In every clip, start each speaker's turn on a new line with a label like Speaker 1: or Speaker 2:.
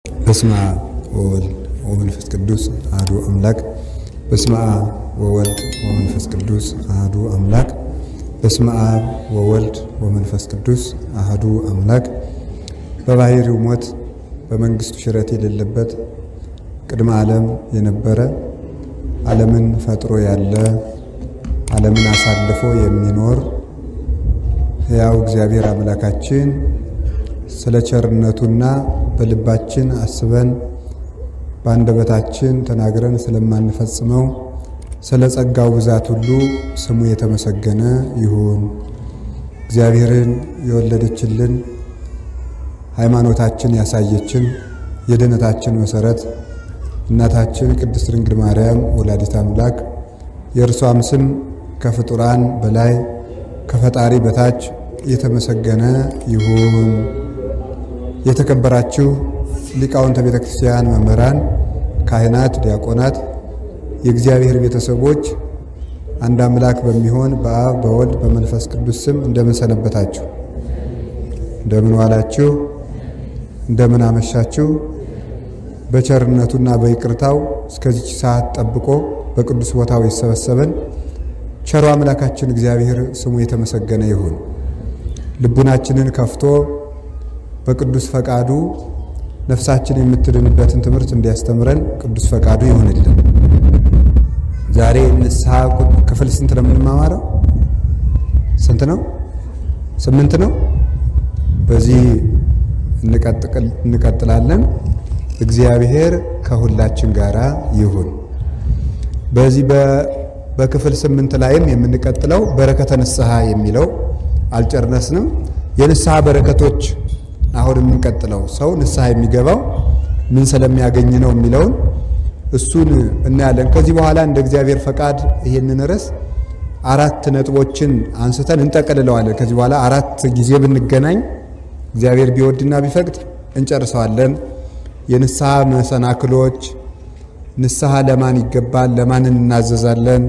Speaker 1: በስመ አብ ወወልድ ወመንፈስ ቅዱስ አሐዱ አምላክ። በስመ አብ ወወልድ ወመንፈስ ቅዱስ አሐዱ አምላክ። በስመ አብ ወወልድ ወመንፈስ ቅዱስ አሐዱ አምላክ። በባሕርዩ ሞት በመንግሥቱ ሽረት የሌለበት ቅድመ ዓለም የነበረ ዓለምን ፈጥሮ ያለ ዓለምን አሳልፎ የሚኖር ሕያው እግዚአብሔር አምላካችን ስለ ቸርነቱና በልባችን አስበን በአንደበታችን ተናግረን ስለማንፈጽመው ስለ ጸጋው ብዛት ሁሉ ስሙ የተመሰገነ ይሁን። እግዚአብሔርን የወለደችልን ሃይማኖታችን ያሳየችን የድኅነታችን መሠረት እናታችን ቅድስት ድንግል ማርያም ወላዲተ አምላክ የእርሷም ስም ከፍጡራን በላይ ከፈጣሪ በታች የተመሰገነ ይሁን። የተከበራችሁ ሊቃውንተ ቤተ ክርስቲያን፣ መምህራን፣ ካህናት፣ ዲያቆናት፣ የእግዚአብሔር ቤተሰቦች አንድ አምላክ በሚሆን በአብ በወልድ በመንፈስ ቅዱስ ስም እንደምን ሰነበታችሁ? እንደምን ዋላችሁ? እንደምን አመሻችሁ? በቸርነቱና በይቅርታው እስከዚች ሰዓት ጠብቆ በቅዱስ ቦታው የሰበሰበን ቸሩ አምላካችን እግዚአብሔር ስሙ የተመሰገነ ይሁን። ልቡናችንን ከፍቶ በቅዱስ ፈቃዱ ነፍሳችን የምትድንበትን ትምህርት እንዲያስተምረን ቅዱስ ፈቃዱ ይሁንልን። ዛሬ ንስሐ ክፍል ስንት ነው የምንማማረው? ስንት ነው? 8 ነው። በዚህ እንቀጥላለን። እግዚአብሔር ከሁላችን ጋራ ይሁን። በዚህ በክፍል 8 ላይም የምንቀጥለው በረከተ ንስሐ የሚለው አልጨረስንም። የንስሐ በረከቶች አሁን የምንቀጥለው ሰው ንስሐ የሚገባው ምን ስለሚያገኝ ነው የሚለውን እሱን እናያለን። ከዚህ በኋላ እንደ እግዚአብሔር ፈቃድ ይሄንን ርዕስ 4 ነጥቦችን አንስተን እንጠቀልለዋለን። ከዚህ በኋላ 4 ጊዜ ብንገናኝ እግዚአብሔር ቢወድና ቢፈቅድ እንጨርሰዋለን። የንስሐ መሰናክሎች፣ ንስሐ ለማን ይገባል፣ ለማን እናዘዛለን፣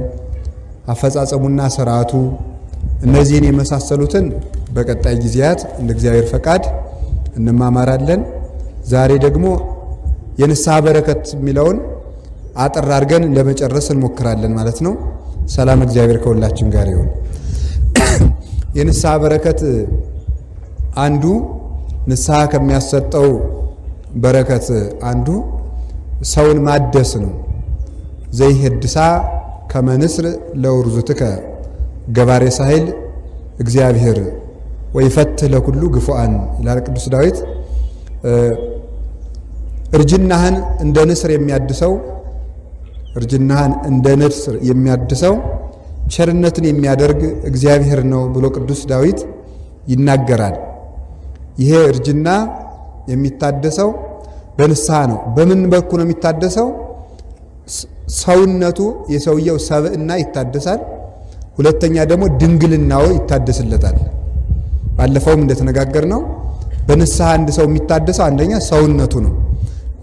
Speaker 1: አፈጻጸሙና ስርዓቱ፣ እነዚህን የመሳሰሉትን በቀጣይ ጊዜያት እንደ እግዚአብሔር ፈቃድ እንማማራለን። ዛሬ ደግሞ የንስሐ በረከት የሚለውን አጥር አድርገን ለመጨረስ እንሞክራለን ማለት ነው። ሰላም እግዚአብሔር ከሁላችን ጋር ይሁን። የንስሐ በረከት አንዱ ንስሐ ከሚያሰጠው በረከት አንዱ ሰውን ማደስ ነው። ዘይሄድሳ ከመንስር ለውርዙትከ ገባሬ ሳይል እግዚአብሔር ወይፈትህ ለኩሉ ግፉአን ይላል ቅዱስ ዳዊት። እርጅናህን እንደ ንስር የሚያድሰው እርጅናህን እንደ ንስር የሚያድሰው ቸርነትን የሚያደርግ እግዚአብሔር ነው ብሎ ቅዱስ ዳዊት ይናገራል። ይሄ እርጅና የሚታደሰው በንስሐ ነው። በምን በኩል ነው የሚታደሰው? ሰውነቱ የሰውየው ሰብዕና ይታደሳል። ሁለተኛ ደግሞ ድንግልናው ይታደስለታል። ባለፈውም እንደተነጋገር ነው በንስሐ አንድ ሰው የሚታደሰው አንደኛ ሰውነቱ ነው፣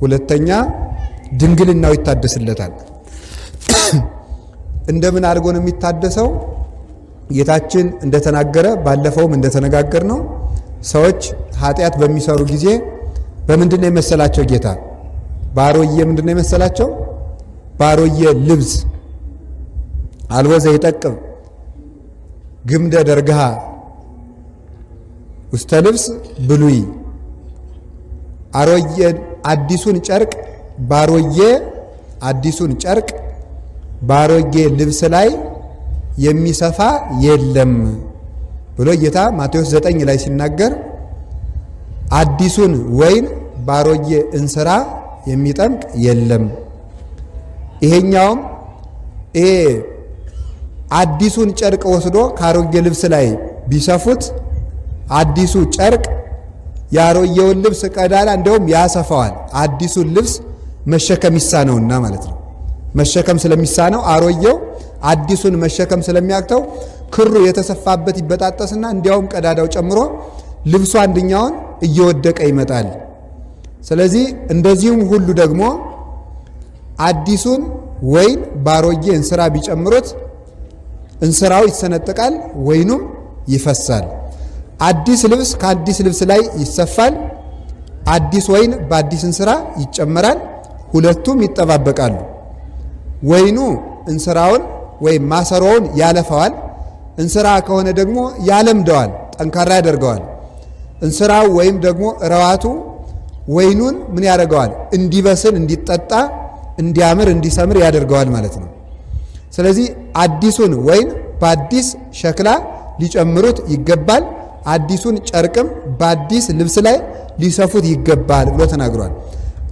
Speaker 1: ሁለተኛ ድንግልናው ይታደስለታል። እንደምን አድርጎ ነው የሚታደሰው? ጌታችን እንደተናገረ ባለፈውም እንደተነጋገር ነው ሰዎች ኃጢአት በሚሰሩ ጊዜ በምንድን ነው የመሰላቸው? ጌታ ባሮዬ ምንድን ነው የመሰላቸው? ባሮዬ ልብስ አልቦ ዘይጠቅም ግምደ ደርግሃ ውስተ ልብስ ብሉይ። አሮዬ አዲሱን ጨርቅ ባሮዬ አዲሱን ጨርቅ ባሮጌ ልብስ ላይ የሚሰፋ የለም ብሎ ጌታ ማቴዎስ 9 ላይ ሲናገር አዲሱን ወይን ባሮጌ እንስራ የሚጠምቅ የለም። ይሄኛውም ይሄ አዲሱን ጨርቅ ወስዶ ካሮጌ ልብስ ላይ ቢሰፉት አዲሱ ጨርቅ ያሮጌውን ልብስ ቀዳዳ እንደውም ያሰፋዋል። አዲሱን ልብስ መሸከም ይሳነውና ማለት ነው። መሸከም ስለሚሳነው አሮጌው አዲሱን መሸከም ስለሚያቅተው ክሩ የተሰፋበት ይበጣጠስና እንዲያውም ቀዳዳው ጨምሮ ልብሱ አንደኛውን እየወደቀ ይመጣል። ስለዚህ እንደዚህም ሁሉ ደግሞ አዲሱን ወይን ባሮጌ እንስራ ቢጨምሩት እንስራው ይሰነጠቃል፣ ወይኑም ይፈሳል። አዲስ ልብስ ከአዲስ ልብስ ላይ ይሰፋል፣ አዲስ ወይን በአዲስ እንስራ ይጨመራል፣ ሁለቱም ይጠባበቃሉ። ወይኑ እንስራውን ወይም ማሰሮውን ያለፈዋል፣ እንስራ ከሆነ ደግሞ ያለምደዋል፣ ጠንካራ ያደርገዋል። እንስራው ወይም ደግሞ ረዋቱ ወይኑን ምን ያደርገዋል? እንዲበስል፣ እንዲጠጣ፣ እንዲያምር፣ እንዲሰምር ያደርገዋል ማለት ነው። ስለዚህ አዲሱን ወይን በአዲስ ሸክላ ሊጨምሩት ይገባል፣ አዲሱን ጨርቅም በአዲስ ልብስ ላይ ሊሰፉት ይገባል ብሎ ተናግሯል።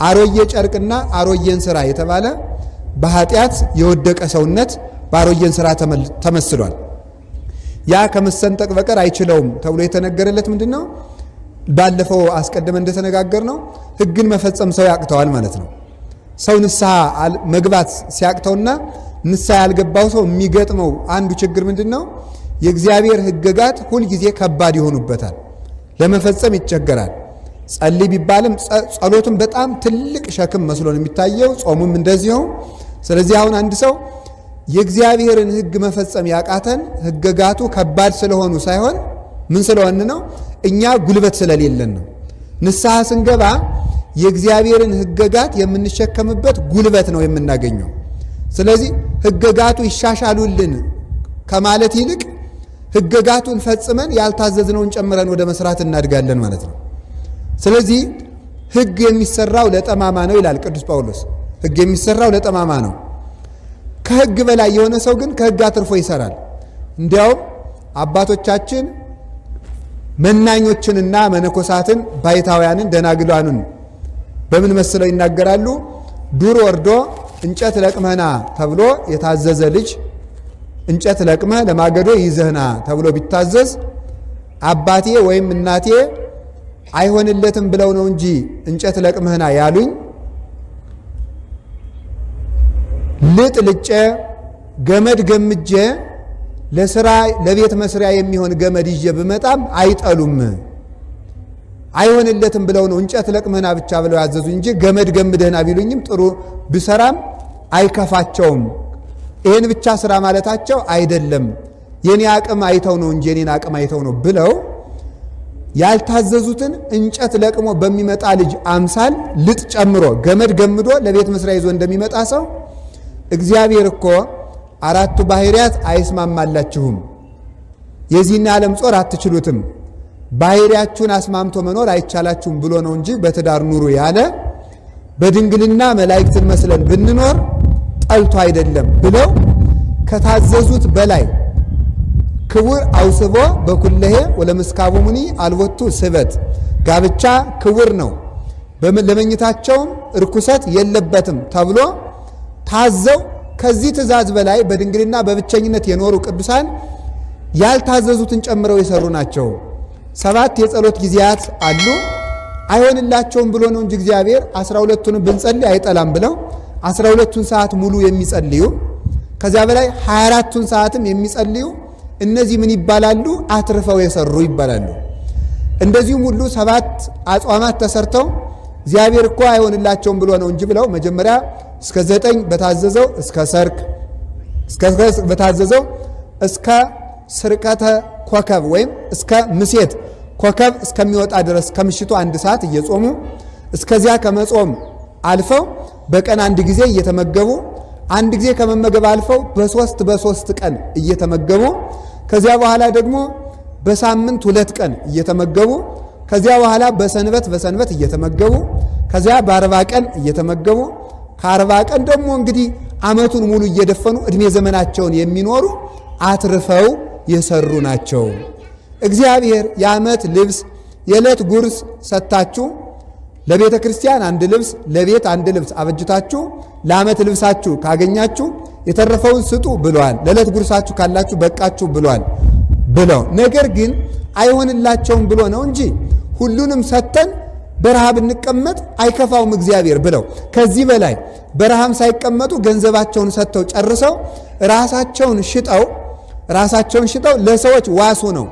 Speaker 1: አሮጌ ጨርቅና አሮጌ እንስራ የተባለ በኃጢአት የወደቀ ሰውነት በአሮጌ እንስራ ተመስሏል። ያ ከመሰንጠቅ በቀር አይችለውም ተብሎ የተነገረለት ምንድን ነው? ባለፈው አስቀድመን እንደተነጋገር ነው ሕግን መፈጸም ሰው ያቅተዋል ማለት ነው። ሰው ንስሐ መግባት ሲያቅተውና ንስሐ ያልገባው ሰው የሚገጥመው አንዱ ችግር ምንድን ነው? የእግዚአብሔር ሕግጋት ሁልጊዜ ከባድ ይሆኑበታል፣ ለመፈጸም ይቸገራል። ጸልይ ቢባልም ጸሎቱም በጣም ትልቅ ሸክም መስሎ ነው የሚታየው፣ ጾሙም እንደዚሁ። ስለዚህ አሁን አንድ ሰው የእግዚአብሔርን ሕግ መፈጸም ያቃተን ሕግጋቱ ከባድ ስለሆኑ ሳይሆን ምን ስለሆን ነው? እኛ ጉልበት ስለሌለን ነው። ንስሐ ስንገባ የእግዚአብሔርን ሕግጋት የምንሸከምበት ጉልበት ነው የምናገኘው። ስለዚህ ሕግጋቱ ይሻሻሉልን ከማለት ይልቅ ሕግጋቱን ፈጽመን ያልታዘዝነውን ጨምረን ወደ መስራት እናድጋለን ማለት ነው። ስለዚህ ሕግ የሚሰራው ለጠማማ ነው ይላል ቅዱስ ጳውሎስ። ሕግ የሚሰራው ለጠማማ ነው። ከሕግ በላይ የሆነ ሰው ግን ከሕግ አትርፎ ይሰራል። እንዲያውም አባቶቻችን መናኞችንና መነኮሳትን ባይታውያንን ደናግሏንን በምን መስለው ይናገራሉ? ዱር ወርዶ እንጨት ለቅመህና ተብሎ የታዘዘ ልጅ እንጨት ለቅመህ ለማገዶ ይዘህና ተብሎ ቢታዘዝ አባቴ ወይም እናቴ አይሆንለትም ብለው ነው እንጂ እንጨት ለቅመህና ያሉኝ፣ ልጥ ልጬ ገመድ ገምጄ ለስራ ለቤት መስሪያ የሚሆን ገመድ ይዤ ብመጣም አይጠሉም። አይሆንለትም ብለው ነው እንጨት ለቅመህና ብቻ ብለው ያዘዙ እንጂ ገመድ ገምደህና ቢሉኝም ጥሩ ብሰራም አይከፋቸውም። ይህን ብቻ ስራ ማለታቸው አይደለም፣ የኔ አቅም አይተው ነው እንጂ የኔን አቅም አይተው ነው ብለው ያልታዘዙትን እንጨት ለቅሞ በሚመጣ ልጅ አምሳል ልጥ ጨምሮ ገመድ ገምዶ ለቤት መስሪያ ይዞ እንደሚመጣ ሰው እግዚአብሔር እኮ አራቱ ባህሪያት አይስማማላችሁም፣ የዚህን ዓለም ጾር አትችሉትም፣ ባህሪያችሁን አስማምቶ መኖር አይቻላችሁም ብሎ ነው እንጂ በትዳር ኑሩ ያለ በድንግልና መላእክትን መስለን ብንኖር ጠልቶ አይደለም ብለው ከታዘዙት በላይ ክቡር አውስቦ በኩለሄ ወለመስካቡ ሙኒ አልወቱ ስበት፣ ጋብቻ ክቡር ነው ለመኝታቸውም እርኩሰት የለበትም ተብሎ ታዘው ከዚህ ትእዛዝ በላይ በድንግልና በብቸኝነት የኖሩ ቅዱሳን ያልታዘዙትን ጨምረው የሰሩ ናቸው። 7 የጸሎት ጊዜያት አሉ። አይሆንላቸውም ብሎ ነው እንጂ እግዚአብሔር 12ቱን ብንጸልይ አይጠላም ብለው 12ቱን ሰዓት ሙሉ የሚጸልዩ ከዚያ በላይ 24ቱን ሰዓትም የሚጸልዩ እነዚህ ምን ይባላሉ? አትርፈው የሰሩ ይባላሉ። እንደዚሁም ሁሉ 7 አጽዋማት ተሰርተው እግዚአብሔር እኮ አይሆንላቸውም ብሎ ነው እንጂ ብለው መጀመሪያ እስከ 9 በታዘዘው እስከ ሰርክ በታዘዘው እስከ ስርቀተ ኮከብ ወይም እስከ ምሴት ኮከብ እስከሚወጣ ድረስ ከምሽቱ 1 ሰዓት እየጾሙ እስከዚያ ከመጾም አልፈው በቀን 1 ጊዜ እየተመገቡ 1 ጊዜ ከመመገብ አልፈው በ3 ቀን እየተመገቡ ከዚያ በኋላ ደግሞ በሳምንት 2 ቀን እየተመገቡ ከዚያ በኋላ በሰንበት እየተመገቡ ከዚያ በ40 ቀን እየተመገቡ ከ40 ቀን ደግሞ እንግዲህ ዓመቱን ሙሉ እየደፈኑ እድሜ ዘመናቸውን የሚኖሩ አትርፈው የሰሩ ናቸው። እግዚአብሔር የዓመት ልብስ የዕለት ጉርስ ሰጥታችሁ ለቤተ ክርስቲያን 1 ልብስ ለቤት 1 ልብስ አበጅታችሁ ለዓመት ልብሳችሁ ካገኛችሁ የተረፈውን ስጡ ብሏል። ለዕለት ጉርሳችሁ ካላችሁ በቃችሁ ብሏል ብለው ነገር ግን አይሆንላቸውም ብሎ ነው እንጂ ሁሉንም ሰጥተን በረሃብ እንቀመጥ አይከፋውም እግዚአብሔር ብለው ከዚህ በላይ በረሃም ሳይቀመጡ ገንዘባቸውን ሰጥተው ጨርሰው ራሳቸውን ሽጠው ለሰዎች ዋሱ ነው።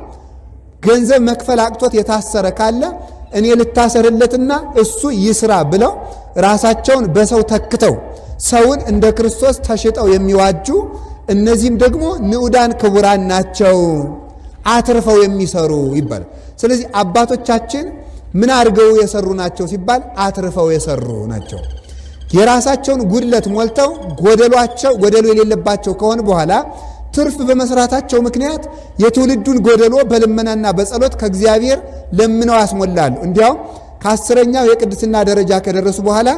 Speaker 1: ገንዘብ መክፈል አቅቶት የታሰረ ካለ እኔ ልታሰርለትና እሱ ይስራ ብለው ራሳቸውን በሰው ተክተው ሰውን እንደ ክርስቶስ ተሽጠው የሚዋጁ እነዚህም ደግሞ ንዑዳን ክቡራን ናቸው፣ አትርፈው የሚሰሩ ይባላል። ስለዚህ አባቶቻችን ምን አድርገው የሰሩ ናቸው ሲባል አትርፈው የሰሩ ናቸው። የራሳቸውን ጉድለት ሞልተው ጎደሎ የሌለባቸው ከሆነ በኋላ ትርፍ በመስራታቸው ምክንያት የትውልዱን ጎደሎ በልመናና በጸሎት ከእግዚአብሔር ለምነው ያስሞላሉ። እንዲያውም ከ10ኛው የቅድስና ደረጃ ከደረሱ በኋላ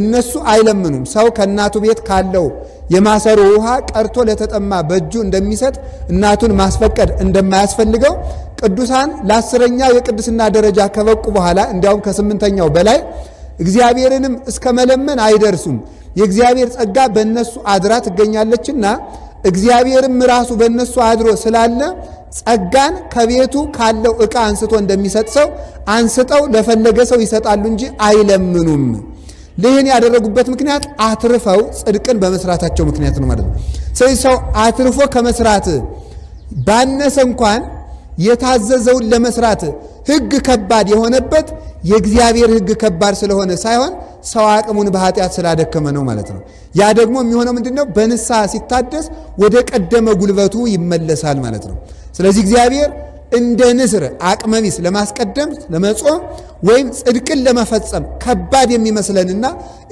Speaker 1: እነሱ አይለምኑም። ሰው ከእናቱ ቤት ካለው የማሰሮ ውሃ ቀርቶ ለተጠማ በእጁ እንደሚሰጥ እናቱን ማስፈቀድ እንደማያስፈልገው ቅዱሳን ለ10ኛው የቅድስና ደረጃ ከበቁ በኋላ እንዲያውም ከ8ኛው በላይ እግዚአብሔርንም እስከ መለመን አይደርሱም። የእግዚአብሔር ጸጋ በእነሱ አድራ ትገኛለችና እግዚአብሔርም ራሱ በእነሱ አድሮ ስላለ ጸጋን ከቤቱ ካለው ዕቃ አንስቶ እንደሚሰጥ ሰው አንስተው ለፈለገ ሰው ይሰጣሉ እንጂ አይለምኑም። ይህን ያደረጉበት ምክንያት አትርፈው ጽድቅን በመስራታቸው ምክንያት ነው ማለት ነው። ስለዚህ ሰው አትርፎ ከመስራት ባነሰ እንኳን የታዘዘውን ለመስራት ሕግ ከባድ የሆነበት የእግዚአብሔር ሕግ ከባድ ስለሆነ ሳይሆን ሰው አቅሙን በኃጢአት ስላደከመ ነው ማለት ነው። ያ ደግሞ የሚሆነው ምንድነው? በንስሐ ሲታደስ ወደ ቀደመ ጉልበቱ ይመለሳል ማለት ነው። ስለዚህ እግዚአብሔር እንደ ንስር አቅመቢስ ለማስቀደም ለመጾም ወይም ጽድቅን ለመፈጸም ከባድ የሚመስለንና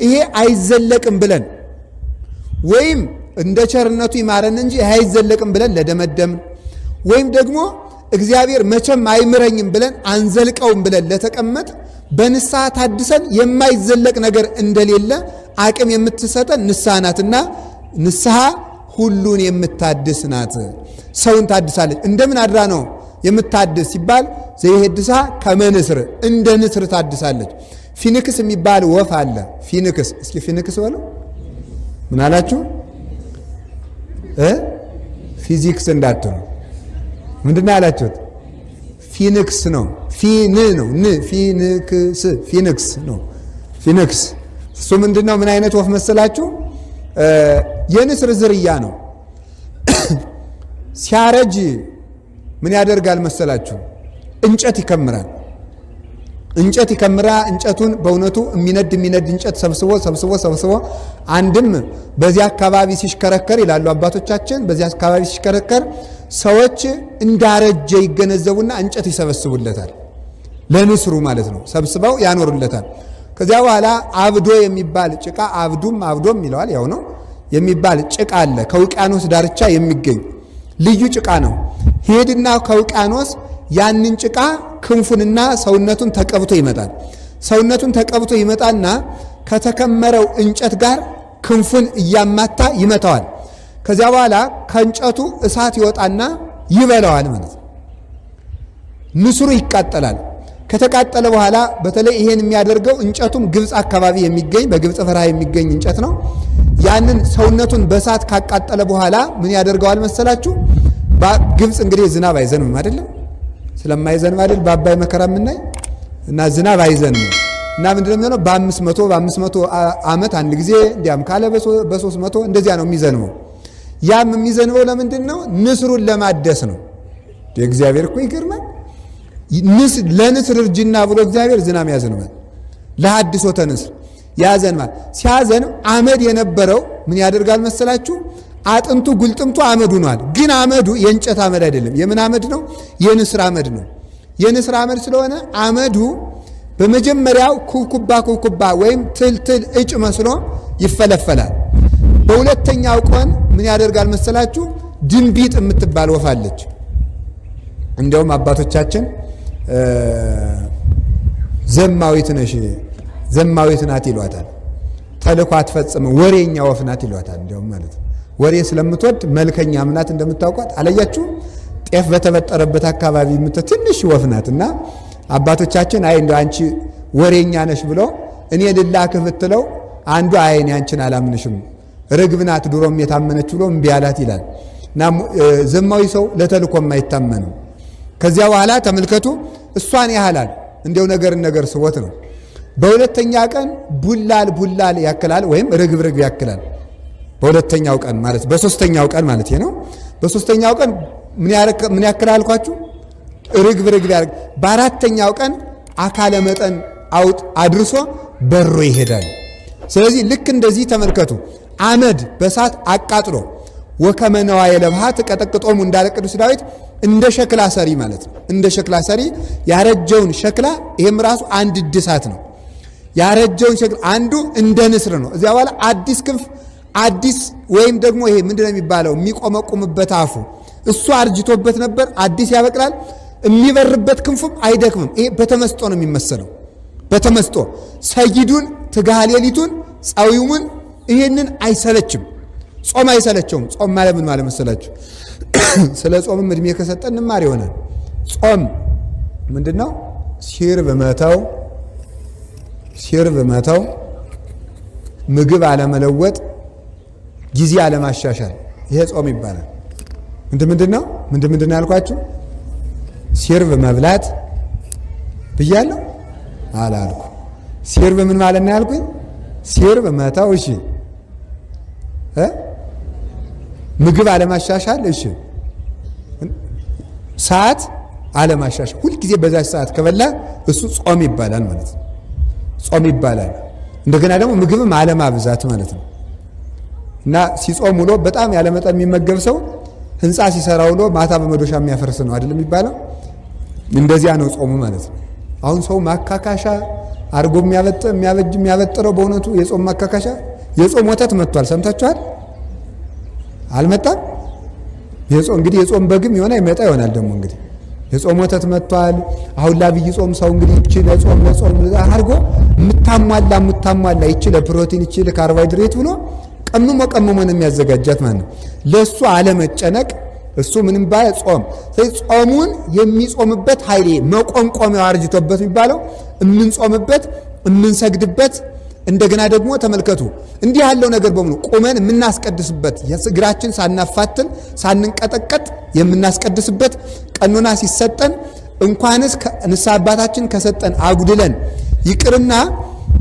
Speaker 1: ይሄ አይዘለቅም ብለን ወይም እንደ ቸርነቱ ይማረን እንጂ ይሄ አይዘለቅም ብለን ለደመደምን ወይም ደግሞ እግዚአብሔር መቼም አይምረኝም ብለን አንዘልቀውም ብለን ለተቀመጥ በንስሐ ታድሰን የማይዘለቅ ነገር እንደሌለ አቅም የምትሰጠን ንስሐ ናትና ንስሐ ሁሉን የምታድስ ናት። ሰውን ታድሳለች። እንደምን አድራ ነው የምታድስ ሲባል ዘይሄድሳ ከመንስር እንደ ንስር ታድሳለች። ፊንክስ የሚባል ወፍ አለ። ፊንክስ እስኪ ፊንክስ በለው። ምን አላችሁ? ፊዚክስ እንዳትሉ ምንድነው ያላችሁት? ፊንክስ ነው። ፊን ነው ን ፊንክስ ፊንክስ ነው። ፊንክስ እሱ ምንድነው? ምን አይነት ወፍ መሰላችሁ? የንስር ዝርያ ነው። ሲያረጅ ምን ያደርጋል መሰላችሁ? እንጨት ይከምራል። እንጨት ይከምራ እንጨቱን በእውነቱ የሚነድ እንጨት ሰብስቦ አንድም በዚያ አካባቢ ሲሽከረከር ይላሉ አባቶቻችን፣ በዚያ አካባቢ ሲሽከረከር ሰዎች እንዳረጀ ይገነዘቡና እንጨት ይሰበስቡለታል። ለንስሩ ማለት ነው። ሰብስበው ያኖሩለታል። ከዚያ በኋላ አብዶ የሚባል ጭቃ አብዶም ይለዋል ያው ነው የሚባል ጭቃ አለ። ከውቅያኖስ ዳርቻ የሚገኝ ልዩ ጭቃ ነው። ሄድና ከውቅያኖስ ያንን ጭቃ ክንፉንና ሰውነቱን ተቀብቶ ይመጣል። ሰውነቱን ተቀብቶ ይመጣና ከተከመረው እንጨት ጋር ክንፉን እያማታ ይመታዋል። ከዚያ በኋላ ከእንጨቱ እሳት ይወጣና ይበላዋል ማለት ነው። ንስሩ ይቃጠላል። ከተቃጠለ በኋላ በተለይ ይሄን የሚያደርገው እንጨቱም ግብፅ አካባቢ የሚገኝ በግብፅ በረሃ የሚገኝ እንጨት ነው። ያንን ሰውነቱን በእሳት ካቃጠለ በኋላ ምን ያደርገዋል መሰላችሁ? ግብፅ እንግዲህ ዝናብ አይዘንብም አይደለም፣ ስለማይዘንብ አይደል በአባይ መከራ የምናይ እና ዝናብ አይዘንብም እና ምንድነው የሚሆነው? በ500 ዓመት አንድ ጊዜ እንዲያም ካለ በ300 እንደዚያ ነው የሚዘንበው። ያም የሚዘንበው ለምንድን ነው? ንስሩን ለማደስ ነው። እግዚአብሔር እኮ ይገርማል። ለንስር እርጅና ብሎ እግዚአብሔር ዝናብ ያዘንባል። ለሐድሶተ ንስር ያዘንባል። ሲያዘንብ አመድ የነበረው ምን ያደርጋል መሰላችሁ? አጥንቱ ጉልጥምቱ አመድ ሆኗል። ግን አመዱ የእንጨት አመድ አይደለም። የምን አመድ ነው? የንስር አመድ ነው። የንስር አመድ ስለሆነ አመዱ በመጀመሪያው ኩብኩባ ወይም ትልትል እጭ መስሎ ይፈለፈላል። በሁለተኛው ቀን ምን ያደርጋል መሰላችሁ? ድንቢጥ የምትባል ወፍ አለች። እንደውም አባቶቻችን ዘማዊት ነሽ ዘማዊት ናት ይሏታል። ተልኮ አትፈጽም ወሬኛ ወፍ ናት ይሏታል። እንደውም ማለት ነው ወሬ ስለምትወድ መልከኛም ናት እንደምታውቋት። አለያችሁ ጤፍ በተበጠረበት አካባቢ ትንሽ ወፍ ናት እና አባቶቻችን አይ እንደው አንቺ ወሬኛ ነሽ ብሎ እኔ ልላክህ ብትለው አንዱ አይ እኔ አንቺን አላምንሽም ርግብ ናት ድሮም የታመነች ብሎ እምቢ አላት ይላል። እና ዘማዊ ሰው ለተልኮም አይታመንም። ከዚያ በኋላ ተመልከቱ እሷን ያህላል እንደው ነገር ስቦት ነው። በሁለተኛ ቀን ቡላል ያክላል ወይም ርግብ ያክላል። በሁለተኛው ቀን ማለት በሶስተኛው ቀን ማለት ነው። በሶስተኛው ቀን ምን ያክላል አልኳችሁ? ርግብ ያርግ። በአራተኛው ቀን አካለ መጠን አድርሶ በሮ ይሄዳል። ስለዚህ ልክ እንደዚህ ተመልከቱ። አመድ በሳት አቃጥሎ ወከመነዋ የለብሃ ተቀጠቅጦሙ እንዳለ ቅዱስ ዳዊት እንደ ሸክላ ሰሪ ማለት ነው። እንደ ሸክላ ሰሪ ያረጀውን ሸክላ ይሄም ራሱ አንድ እድሳት ነው። ያረጀውን ሸክላ አንዱ እንደ ንስር ነው። እዚያ በኋላ አዲስ ክንፍ አዲስ ወይም ደግሞ ይሄ ምንድነው የሚባለው የሚቆመቁምበት አፉ እሱ አርጅቶበት ነበር፣ አዲስ ያበቅላል። የሚበርበት ክንፉም አይደክምም። ይሄ በተመስጦ ነው የሚመሰለው። በተመስጦ ሰይዱን ትጋሃ ሌሊቱን ጻዊሙን ይሄንን አይሰለችም። ጾም አይሰለቸውም። ጾም ማለት ምን ማለት መሰላችሁ? ስለ ጾምም እድሜ ከሰጠን እንማር ይሆናል። ጾም ምንድነው? ሲርብ መተው፣ ምግብ አለመለወጥ፣ ጊዜ አለማሻሻል፣ ይሄ ጾም ይባላል። ምንድነው ያልኳችሁ? ሲርብ መብላት ብያለሁ አላልኩ? ሲርብ ምን ማለት ነው ያልኩኝ? ሲርብ መተው፣ እሺ ምግብ አለማሻሻል፣ እሺ ሰዓት አለማሻሻል። ሁልጊዜ በዛች ሰዓት ከበላ እሱ ጾም ይባላል ማለት ነው። ጾም ይባላል። እንደገና ደግሞ ምግብም አለማብዛት ማለት ነው። እና ሲጾም ውሎ በጣም ያለመጠን የሚመገብ ሰው ህንፃ ሲሰራ ውሎ ማታ በመዶሻ የሚያፈርስ ነው አይደለም የሚባለው? እንደዚያ ነው ጾሙ ማለት ነው። አሁን ሰው ማካካሻ አርጎ የሚያበጥረው በእውነቱ የጾም ማካካሻ የጾም ወተት መጥቷል። ሰምታችኋል? አልመጣም? እንግዲህ የጾም በግም የሆነ ይመጣ ይሆናል። ደግሞ እንግዲህ የጾም ወተት መጥቷል። አሁን ለአብይ ጾም ሰው እንግዲህ ይቺ ለጾም አርጎ የምታሟላ ይቺ ለፕሮቲን ይቺ ለካርቦሃይድሬት ብሎ ቀምሞ ነው የሚያዘጋጃት ማለት ነው። ለሱ አለመጨነቅ እሱ ምንም ባይ ጾም ጾሙን የሚጾምበት ኃይሌ መቆምቆሚያው አርጅቶበት የሚባለው የምንጾምበት የምንሰግድበት እንደገና ደግሞ ተመልከቱ እንዲህ ያለው ነገር በሙሉ ቆመን የምናስቀድስበት እግራችን ሳናፋትን ሳንንቀጠቀጥ የምናስቀድስበት ቀኖና ሲሰጠን እንኳንስ ንስሐ አባታችን ከሰጠን አጉድለን ይቅርና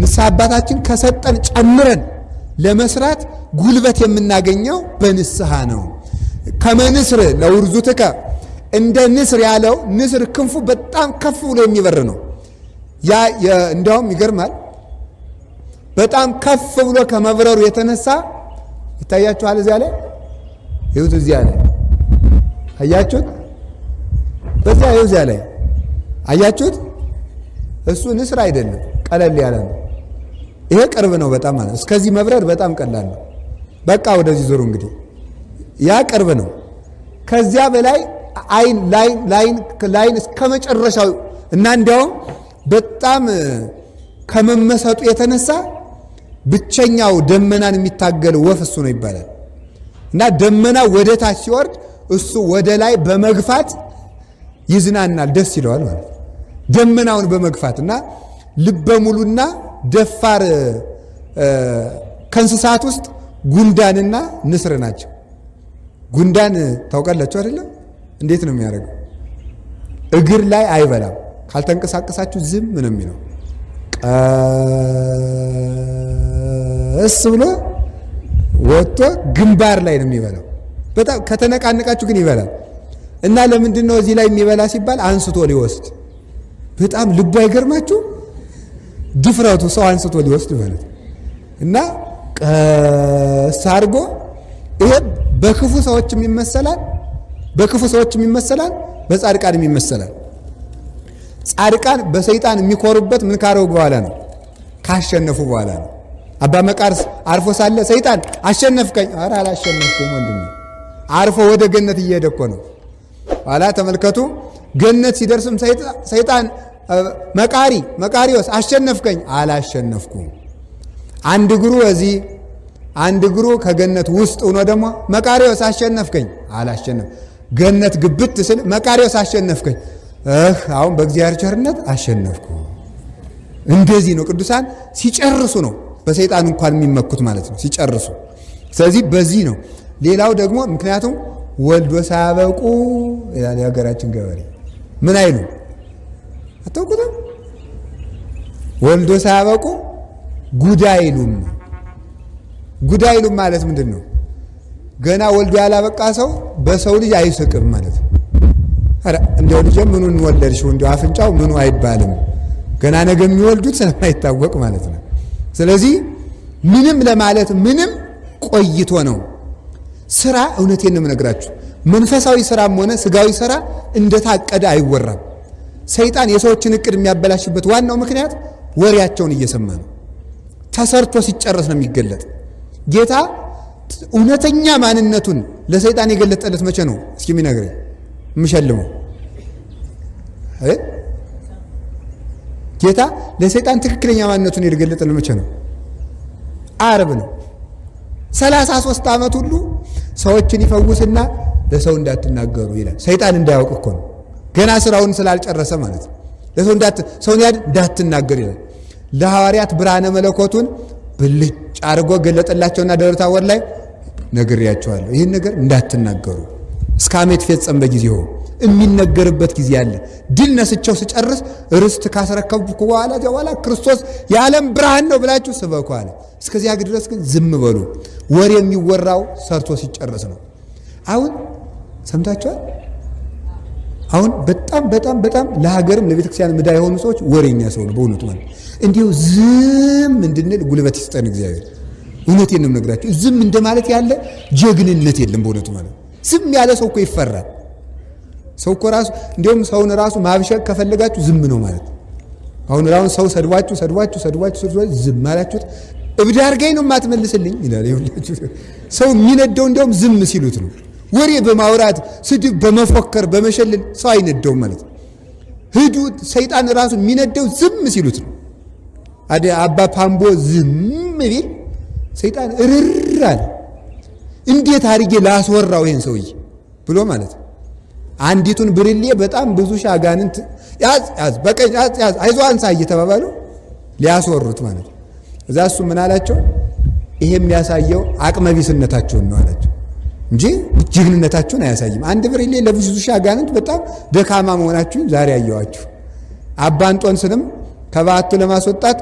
Speaker 1: ንስሐ አባታችን ከሰጠን ጨምረን ለመስራት ጉልበት የምናገኘው በንስሐ ነው። ከመንስር ለውርዙትከ እንደ ንስር ያለው ንስር ክንፉ በጣም ከፍ ብሎ የሚበር ነው። ያ እንደውም ይገርማል። በጣም ከፍ ብሎ ከመብረሩ የተነሳ ይታያችኋል። እዚያ ላይ ይሁት እዚያ ላይ አያችሁት? በዚያ ይሁት እዚያ ላይ አያችሁት? እሱ ንስር አይደለም፣ ቀለል ያለ ነው። ይሄ ቅርብ ነው በጣም ማለት እስከዚህ መብረር በጣም ቀላል ነው። በቃ ወደዚህ ዞሩ እንግዲህ ያ ቅርብ ነው። ከዚያ በላይ ላይን እስከ መጨረሻው እና እንዲያውም በጣም ከመመሰጡ የተነሳ ብቸኛው ደመናን የሚታገል ወፍ እሱ ነው ይባላል። እና ደመና ወደ ታች ሲወርድ እሱ ወደ ላይ በመግፋት ይዝናናል፣ ደስ ይለዋል ማለት ደመናውን በመግፋት እና ልበ ሙሉና ደፋር ከእንስሳት ውስጥ ጉንዳንና ንስር ናቸው። ጉንዳን ታውቃላችሁ አይደለም? እንዴት ነው የሚያደርገው? እግር ላይ አይበላም። ካልተንቀሳቀሳችሁ ዝም ነው የሚለው። ቀስ ብሎ ወጥቶ ግንባር ላይ ነው የሚበላው። በጣም ከተነቃነቃችሁ ግን ይበላል። እና ለምንድን ነው እዚህ ላይ የሚበላ ሲባል አንስቶ ሊወስድ። በጣም ልቡ አይገርማችሁ? ድፍረቱ ሰው አንስቶ ሊወስድ ማለት እና ቀስ አድርጎ ይሄ በክፉ ሰዎችም ይመሰላል፣ በጻድቃንም ይመሰላል። ጻድቃን በሰይጣን የሚኮሩበት ምን ካረጉ በኋላ ነው? ካሸነፉ በኋላ ነው። አባ መቃርስ አርፎ ሳለ ሰይጣን አሸነፍከኝ። ኧረ አላሸነፍኩም ወንድሜ፣ አርፎ ወደ ገነት እየሄደ እኮ ነው። ኋላ ተመልከቱ፣ ገነት ሲደርስም ሰይጣን መቃሪዎስ አሸነፍከኝ። አላሸነፍኩም። አንድ እግሩ እዚህ አንድ እግሩ ከገነት ውስጥ ሆኖ ደግሞ መቃሪዎስ አሸነፍከኝ። አላሸነፍ ገነት ግብት ስል መቃሪዎስ አሸነፍከኝ። አሁን በእግዚአብሔር ቸርነት አሸነፍኩ። እንደዚህ ነው ቅዱሳን ሲጨርሱ ነው በሰይጣን እንኳን የሚመኩት ማለት ነው፣ ሲጨርሱ። ስለዚህ በዚህ ነው። ሌላው ደግሞ ምክንያቱም ወልዶ ሳያበቁ ይላል የሀገራችን ገበሬ። ምን አይሉ አታውቁትም? ወልዶ ሳያበቁ ጉዳይሉም። ጉዳይሉም ማለት ምንድን ነው? ገና ወልዶ ያላበቃ ሰው በሰው ልጅ አይስቅም ማለት ነው። አረ እንደው ልጅ ምኑን ወለድሽው እንደው አፍንጫው ምኑ አይባልም። ገና ነገ የሚወልዱት ስለማይታወቅ ማለት ነው። ስለዚህ ምንም ለማለት ምንም ቆይቶ ነው። ስራ እውነቴን ነው የምነግራችሁ። መንፈሳዊ ስራም ሆነ ስጋዊ ስራ እንደታቀደ አይወራም። ሰይጣን የሰዎችን እቅድ የሚያበላሽበት ዋናው ምክንያት ወሬያቸውን እየሰማ ነው። ተሰርቶ ሲጨረስ ነው የሚገለጥ። ጌታ እውነተኛ ማንነቱን ለሰይጣን የገለጠለት መቼ ነው? እስኪ የሚነግረኝ የምሸልመው ጌታ ለሰይጣን ትክክለኛ ማንነቱን የገለጠለት መቼ ነው? ዓርብ ነው። 33 ዓመት ሁሉ ሰዎችን ይፈውስና ለሰው እንዳትናገሩ ይላል። ሰይጣን እንዳያውቅ እኮ ነው። ገና ስራውን ስላልጨረሰ ማለት ነው። ለሰው ሰውን እንዳትናገር ይላል። ለሐዋርያት ብርሃነ መለኮቱን ብልጭ አድርጎ ገለጠላቸውና ደብረ ታቦር ላይ ነግሬያቸዋለሁ፣ ይህን ነገር እንዳትናገሩ እስከ ዓመት ይፈጸም በጊዜው የሚነገርበት ጊዜ አለ። ድል ነስቸው ስጨርስ ርስት ካስረከብኩ በኋላ ክርስቶስ የዓለም ብርሃን ነው ብላችሁ ስበኩ አለ። እስከዚያ ድረስ ግን ዝም በሉ። ወሬ የሚወራው ሰርቶ ሲጨርስ ነው። አሁን ሰምታችኋል። አሁን በጣም ለሀገርም ለቤተክርስቲያን ምዳ የሆኑ ሰዎች ወሬኛ ሰው ነው በእውነቱ ማለት እንዲሁ ዝም እንድንል ጉልበት ይስጠን እግዚአብሔር። እውነቴን ነው የምነግራችሁ። ዝም እንደማለት ያለ ጀግንነት የለም በእውነቱ ማለት። ዝም ያለ ሰው እኮ ይፈራል። ሰው እኮ ራሱ እንዲሁም ሰውን ራሱ ማብሸቅ ከፈለጋችሁ ዝም ነው ማለት። አሁን ራውን ሰው ሰድቧችሁ ዝም አላችሁት እብድ አድርገኝ ነው የማትመልስልኝ ይላል። ይሁላችሁ ሰው የሚነደው እንዲያውም ዝም ሲሉት ነው። ወሬ በማውራት ስድብ በመፎከር በመሸለል ሰው አይነደውም ማለት ነው። ሂዱ ሰይጣን ራሱ የሚነደው ዝም ሲሉት ነው። አባ ፓምቦ ዝም ቢል ሰይጣን እርር አለ። እንዴት አድርጌ ላስወራው ይሄን ሰውዬ ብሎ ማለት ነው። አንዲቱን ብርሌ በጣም ብዙ ሻጋንንት ያዝ በቀኝ ያዝ አይዞ አንሳ እየተባባሉ ሊያስወሩት ማለት ነው። እዛ እሱ ምን አላቸው? ይሄ የሚያሳየው አቅመቢስነታቸውን ነው አላቸው እንጂ ጀግንነታችሁን አያሳይም። አንድ ብርሌ ለብዙ ሻጋንንት በጣም ደካማ መሆናችሁን ዛሬ አየዋችሁ። አባ እንጦንስንም ከባቱ ለማስወጣት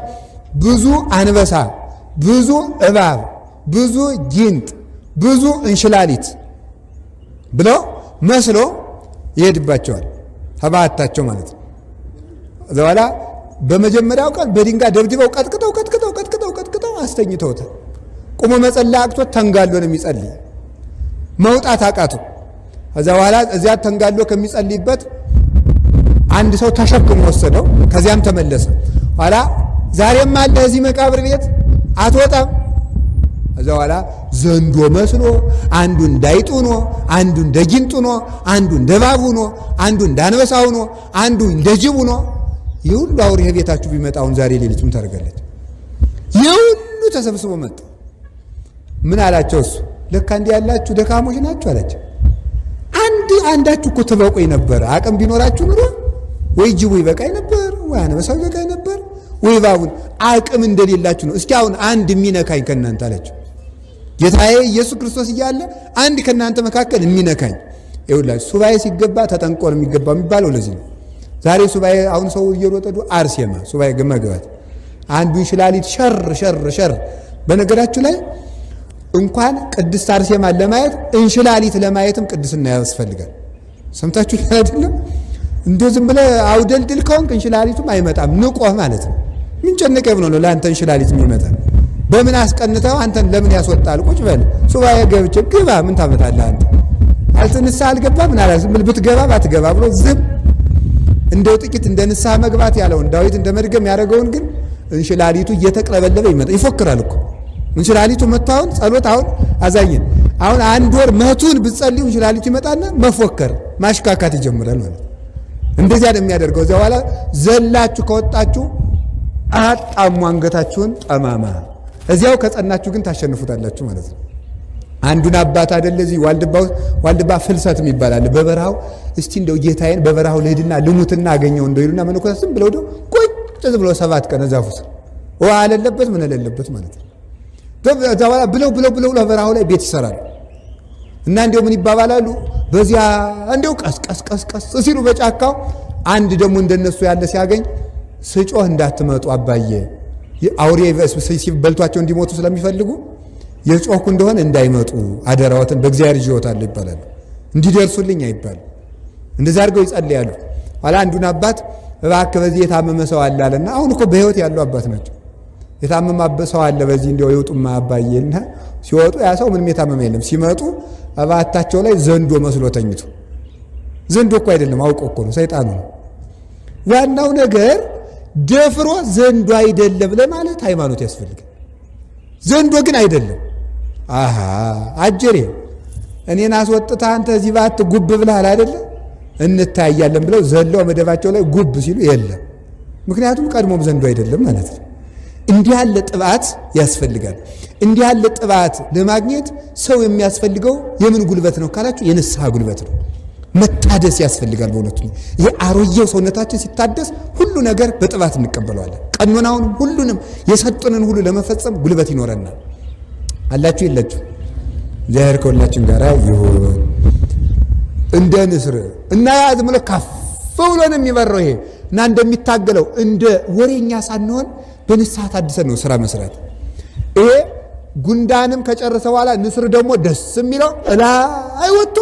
Speaker 1: ብዙ አንበሳ፣ ብዙ እባብ፣ ብዙ ጊንጥ፣ ብዙ እንሽላሊት ብለው መስሎ ይሄድባቸዋል ከባታቸው ማለት ነው። ዘዋላ በመጀመሪያው ቀን በድንጋይ ደብድበው ቀጥቅጠው አስተኝተውታል። ቆሞ መጸለይ አቅቶት ተንጋሎ ነው የሚጸልይ። መውጣት አቃቱ። ከዛ በኋላ እዚያ ተንጋሎ ከሚጸልይበት አንድ ሰው ተሸክሞ ወሰደው። ከዚያም ተመለሰ። ኋላ ዛሬም አለ እዚህ መቃብር ቤት አትወጣም። ከዛ በኋላ ዘንዶ መስሎ አንዱ እንዳይጥ ሆኖ፣ አንዱ እንደ ጊንጥ ሆኖ፣ አንዱ እንደ እባብ ሆኖ፣ አንዱ እንደ አንበሳ ሆኖ፣ አንዱ እንደ ጅብ ሆኖ ይህ ሁሉ አውሬ ቤታችሁ ቢመጣውን ዛሬ ሌሊት ምን ታደርጋለች? ይህ ሁሉ ተሰብስቦ መጣ። ምን አላቸው እሱ? ለካ እንዲህ ያላችሁ ደካሞች ናችሁ አላቸው። አንዳችሁ እኮ ትበቁኝ ነበር። አቅም ቢኖራችሁ ኑሮ ወይ ጅቡ ይበቃኝ ነበር፣ ወይ አንበሳው ይበቃኝ ነበር፣ ወይ እባቡን። አቅም እንደሌላችሁ ነው። እስኪ አሁን አንድ የሚነካኝ ከእናንተ አላቸው። ጌታዬ ኢየሱስ ክርስቶስ እያለ አንድ ከእናንተ መካከል የሚነካኝ። ይኸውላችሁ ሱባኤ ሲገባ ተጠንቆ ነው የሚገባው የሚባለው ለዚህ ነው። ዛሬ ሱባኤ አሁን ሰው እየሮጠዱ አርሴማ ሱባኤ መግባት አንዱ እንሽላሊት ሸር። በነገራችሁ ላይ እንኳን ቅድስት አርሴማን ለማየት እንሽላሊት ለማየትም ቅድስና ያስፈልጋል። ሰምታችሁ አይደለም? እንደው ዝም ብለህ አውደልድል ከሆንክ እንሽላሊቱም አይመጣም። ንቆህ ማለት ነው። ምን ጨነቀህ ብሎ ነው ለአንተ እንሽላሊት የሚመጣ? በምን አስቀንተው አንተን ለምን ያስወጣል? ቁጭ በል ሱባኤ ገብቼ ግባ። ምን ታመጣለህ አንተ? አልተነሳ አልገባ ምን አላስ ምን ብትገባ ባትገባ ብሎ ዝም። እንደው ጥቂት እንደ ንስሐ መግባት ያለውን ዳዊት እንደ መድገም ያደረገውን ግን እንሽላሊቱ እየተቅለበለበ ይመጣ ይፎክራል እኮ እንሽላሊቱ መታውን ጸሎት አሁን አዛኝን አሁን አንድ ወር መቱን ብትጸልዩ እንሽላሊቱ ይመጣና መፎከር ማሽካካት ይጀምራል ማለት እንደዚያ ነው የሚያደርገው። እዚያ በኋላ ዘላችሁ ከወጣችሁ አጣሙ አንገታችሁን ጠማማ። እዚያው ከጸናችሁ ግን ታሸንፉታላችሁ ማለት ነው። አንዱን አባት አይደለ እዚህ ዋልድባ ፍልሰት ይባላል። በበረሃው እስቲ እንደው ጌታዬን በበረሃው ልሂድና ልሙትና አገኘው እንደው ይሉና መነኮሳትም ብለው ደው ቁጭ ብሎ 7 ቀን ዛፉ ስር ውሃ አለለበት ምን አለለበት ማለት ነው። በዛዋላ ብለው ለበረሃው ላይ ቤት ይሰራሉ። እና እንደው ምን ይባባላሉ? በዚያ እንደው ቀስ ሲሉ በጫካው አንድ ደግሞ እንደነሱ ያለ ሲያገኝ ስጮህ እንዳትመጡ አባዬ አውሬ በልቷቸው እንዲሞቱ ስለሚፈልጉ የጮህኩ እንደሆነ እንዳይመጡ አደራዎትን በእግዚአብሔር ይወታል ይባላል። እንዲደርሱልኝ አይባል። እንደዛ አድርገው ይጸልያሉ። ኋላ አንዱን አባት እባክህ በዚህ የታመመ ሰው አለ አለና አሁን እኮ በህይወት ያሉ አባት ናቸው። የታመመ ሰው አለ በዚህ እንደው ይውጡማ አባዬና ሲወጡ ያ ሰው ምንም የታመመ የለም። ሲመጡ አባታቸው ላይ ዘንዶ መስሎ ተኝቶ፣ ዘንዶ እኮ አይደለም አውቆ እኮ ነው፣ ሰይጣኑ ነው። ዋናው ነገር ደፍሮ ዘንዶ አይደለም ለማለት ሃይማኖት ያስፈልጋል። ዘንዶ ግን አይደለም። አሃ አጀሬ እኔን አስወጥታ አንተ እዚህ ባት ጉብ ብለሃል አይደለ? እንታያለን ብለው ዘለው መደባቸው ላይ ጉብ ሲሉ የለም። ምክንያቱም ቀድሞም ዘንዶ አይደለም ማለት ነው። እንዲህ ያለ ጥባት ያስፈልጋል። እንዲህ ያለ ጥባት ለማግኘት ሰው የሚያስፈልገው የምን ጉልበት ነው ካላችሁ የንስሐ ጉልበት ነው። መታደስ ያስፈልጋል። በእውነቱ ይሄ አሮጌው ሰውነታችን ሲታደስ ሁሉ ነገር በጥባት እንቀበለዋለን። ቀኖናውን ሁሉንም የሰጡንን ሁሉ ለመፈጸም ጉልበት ይኖረናል። አላችሁ የላችሁ? እግዚአብሔር ከሁላችን ጋር ይሁን። እንደ ንስር እና ዝም ብሎ ከፍ ብሎ ነው የሚበረው ይሄ እና እንደሚታገለው እንደ ወሬኛ ሳንሆን በንስሐ ታድሰን ነው ስራ መስራት። ይሄ ጉንዳንም ከጨረሰ በኋላ ንስር ደግሞ ደስ የሚለው እላይ ወጥቶ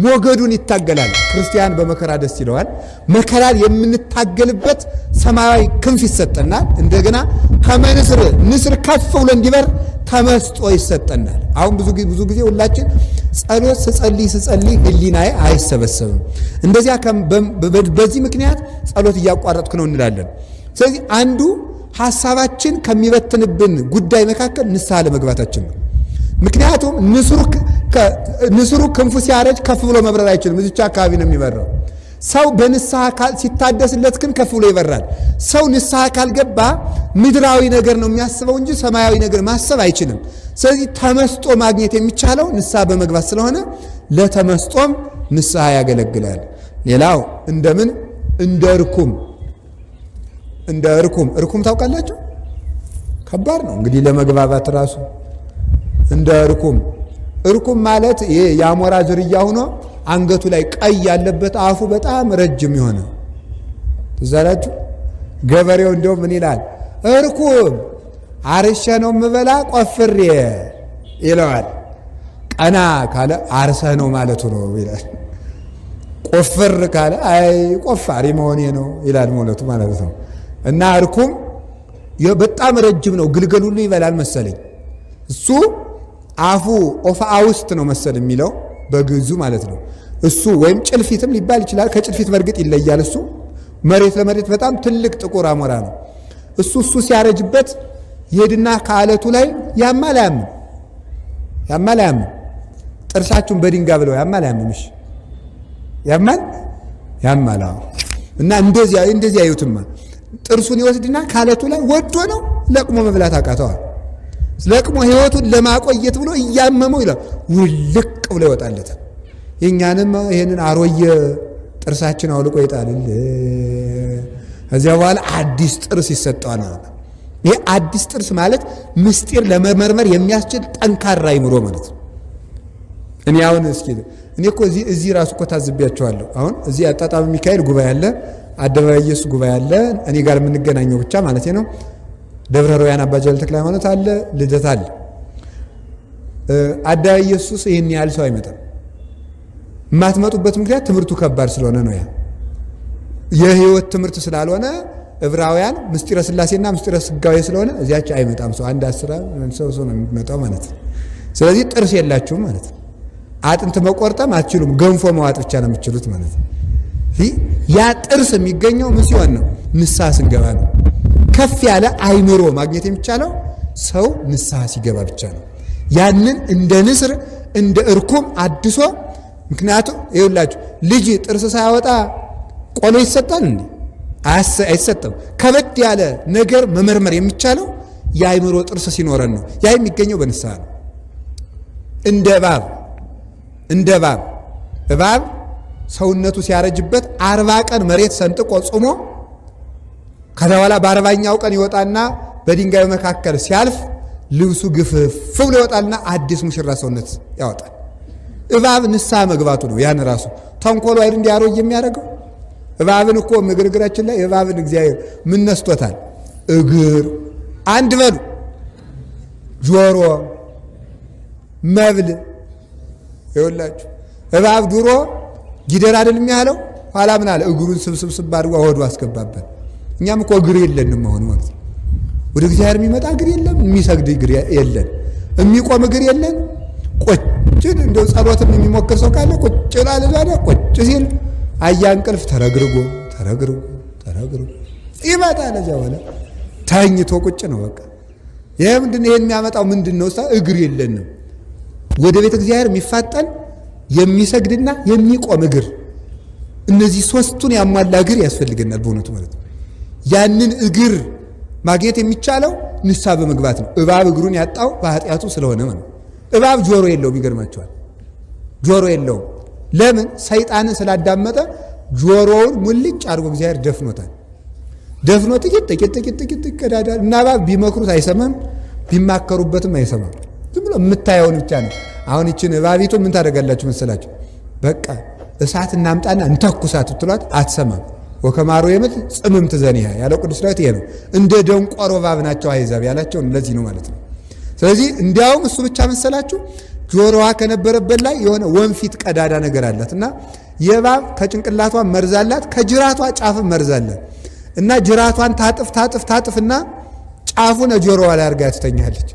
Speaker 1: ሞገዱን ይታገላል። ክርስቲያን በመከራ ደስ ይለዋል። መከራን የምንታገልበት ሰማያዊ ክንፍ ይሰጠናል። እንደገና ከመንስር ንስር ከፍ ብሎ እንዲበር ተመስጦ ይሰጠናል። አሁን ብዙ ጊዜ ሁላችን ጸሎት ስጸልይ ህሊናዬ አይሰበሰብም፣ እንደዚያ በዚህ ምክንያት ጸሎት እያቋረጥኩ ነው እንላለን። ስለዚህ አንዱ ሐሳባችን ከሚበትንብን ጉዳይ መካከል ንስሐ ለመግባታችን ነው። ምክንያቱም ንስሩ ክንፉ ሲያረጅ ከፍ ብሎ መብረር አይችልም። እዚች አካባቢ ነው የሚበረው። ሰው በንስሐ ሲታደስለት ግን ከፍ ብሎ ይበራል። ሰው ንስሐ ካልገባ ምድራዊ ነገር ነው የሚያስበው እንጂ ሰማያዊ ነገር ማሰብ አይችልም። ስለዚህ ተመስጦ ማግኘት የሚቻለው ንስሐ በመግባት ስለሆነ ለተመስጦም ንስሐ ያገለግላል። ሌላው እንደምን እንደ እርኩም ታውቃላችሁ? ከባድ ነው እንግዲህ ለመግባባት ራሱ። እንደ እርኩም ማለት ይሄ የአሞራ ዝርያ ሆኖ አንገቱ ላይ ቀይ ያለበት አፉ በጣም ረጅም የሆነ ትዛላችሁ። ገበሬው እንደው ምን ይላል? እርኩም አርሸ ነው የምበላ ቆፍሬ ይለዋል። ቀና ካለ አርሰህ ነው ማለቱ ነው ይላል። ቆፍር ካለ አይ ቆፋሪ መሆኔ ነው ይላል ማለቱ ማለት ነው። እና እርኩም በጣም ረጅም ነው። ግልገል ሁሉ ይበላል መሰለኝ። እሱ አፉ ኦፋ ውስጥ ነው መሰል የሚለው በግዙ ማለት ነው። እሱ ወይም ጭልፊትም ሊባል ይችላል። ከጭልፊት በርግጥ ይለያል። እሱ መሬት ለመሬት በጣም ትልቅ ጥቁር አሞራ ነው። እሱ ሲያረጅበት ይሄድና ከአለቱ ላይ ያማል። ጥርሳችሁን በድንጋይ ብለው ያማል። እና እንደዚህ አዩትማ ጥርሱን ይወስድና ከአለቱ ላይ ወዶ ነው ለቅሞ መብላት አቃተዋል። ለቅሞ ህይወቱን ለማቆየት ብሎ እያመመው ይላል ውልቅ ብሎ ይወጣለታል። የኛንም ይሄንን አሮየ ጥርሳችን አውልቆ ይጣልል። ከዚያ በኋላ አዲስ ጥርስ ይሰጠዋል። ይሄ አዲስ ጥርስ ማለት ምስጢር ለመመርመር የሚያስችል ጠንካራ አይምሮ ማለት ነው። እኔ እኮ እዚህ ራሱ እኮ ታዝቢያቸዋለሁ። አሁን እዚህ አጣጣሚ ሚካኤል ጉባኤ አለ፣ አደባባይ ኢየሱስ ጉባኤ አለ፣ እኔ ጋር የምንገናኘው ብቻ ማለት ነው። ደብረ ሮያን አባ ጃል ተክለ ሃይማኖት አለ፣ ልደት አለ። አደባባይ ኢየሱስ ይሄን ያህል ሰው አይመጣም። የማትመጡበት ምክንያት ትምህርቱ ከባድ ስለሆነ ነው። የህይወት ትምህርት ስላልሆነ ዕብራውያን ምስጢረ ሥላሴና ምስጢረ ሥጋዌ ስለሆነ እዚያች አይመጣም ሰው። አንድ 10 ሰው ነው የሚመጣው ማለት ነው። ስለዚህ ጥርስ የላችሁም ማለት ነው። አጥንት መቆርጠም አትችሉም፣ ገንፎ መዋጥ ብቻ ነው የምትችሉት ማለት ነው። ያ ጥርስ የሚገኘው ምን ሲሆን ነው? ንስሐ ስንገባ ነው። ከፍ ያለ አይምሮ ማግኘት የሚቻለው ሰው ንስሐ ሲገባ ብቻ ነው። ያንን እንደ ንስር እንደ እርኩም አድሶ። ምክንያቱም ይኸውላችሁ ልጅ ጥርስ ሳያወጣ ቆሎ ይሰጣል እንዴ? አይሰጥም። ከበድ ያለ ነገር መመርመር የሚቻለው የአይምሮ ጥርስ ሲኖረን ነው። ያ የሚገኘው በንስሐ ነው። እንደ እባብ ሰውነቱ ሲያረጅበት 40 ቀን መሬት ሰንጥቆ ጾሞ ከዛ በኋላ በ40ኛው ቀን ይወጣና በድንጋዩ መካከል ሲያልፍ ልብሱ ግፍፍ ብሎ ይወጣልና አዲስ ሙሽራ ሰውነት ያወጣል። እባብ ንስሐ መግባቱ ነው። ያን ራሱ ተንኮሉ አይደል እንዲያሮጅ የሚያደርገው። እባብን እኮ ምግርግራችን ላይ እባብን እግዚአብሔር ምን ነስቶታል? እግር አንድ በሉ፣ ጆሮ፣ መብል። ይኸውላችሁ እባብ ድሮ ጊደር አይደል የሚያለው፣ ኋላ ምን አለ? እግሩን ስብስብ አድርጎ ሆዱ አስገባበት። እኛም እኮ እግር የለንም አሁን ማለት ነው። ወደ እግዚአብሔር የሚመጣ እግር የለም፣ የሚሰግድ እግር የለን፣ የሚቆም እግር የለን። ቁጭ እንደው ጸሎትም የሚሞክር ሰው ካለ ቁጭ ይላል። ዛሬ ቁጭ ሲል አያ እንቅልፍ ተረግርጎ ይመጣል። እዚያ በኋላ ተኝቶ ቁጭ ነው በቃ። ይሄ ምንድነው? ይሄን የሚያመጣው ምንድነው? እግር የለንም። ወደ ቤተ እግዚአብሔር የሚፋጠን የሚሰግድና የሚቆም እግር፣ እነዚህ ሶስቱን ያሟላ እግር ያስፈልገናል በእውነቱ ማለት ነው። ያንን እግር ማግኘት የሚቻለው ንስሐ በመግባት ነው። እባብ እግሩን ያጣው በኃጢአቱ ስለሆነ ማለት ነው። እባብ ጆሮ የለውም፣ ይገርማቸዋል። ጆሮ የለውም። ለምን? ሰይጣንን ስላዳመጠ ጆሮውን ሙልጭ አድርጎ እግዚአብሔር ደፍኖታል። ደፍኖ ጥቂት ይቀዳዳል። እና እባብ ቢመክሩት አይሰማም፣ ቢማከሩበትም አይሰማም። ዝም ብሎ የምታየውን ብቻ ነው። አሁን ይችን እባቢቱ ምን ታደርጋላችሁ መሰላችሁ? በቃ እሳት እናምጣና እንተኩሳት ብትሏት አትሰማም። ወከማሮ የምት ጽምምት ዘኒሃ ያለው ቅዱስ ዳዊት ይሄ ነው። እንደ ደንቆሮ እባብ ናቸው አሕዛብ ያላቸው ለዚህ ነው ማለት ነው። ስለዚህ እንዲያውም እሱ ብቻ መሰላችሁ ጆሮዋ ከነበረበት ላይ የሆነ ወንፊት ቀዳዳ ነገር አላት እና የእባብ ከጭንቅላቷ መርዛላት ከጅራቷ ጫፍ መርዛላት እና ጅራቷን ታጥፍና ጫፉን ጆሮዋ ላይ አርጋ ትተኛለች።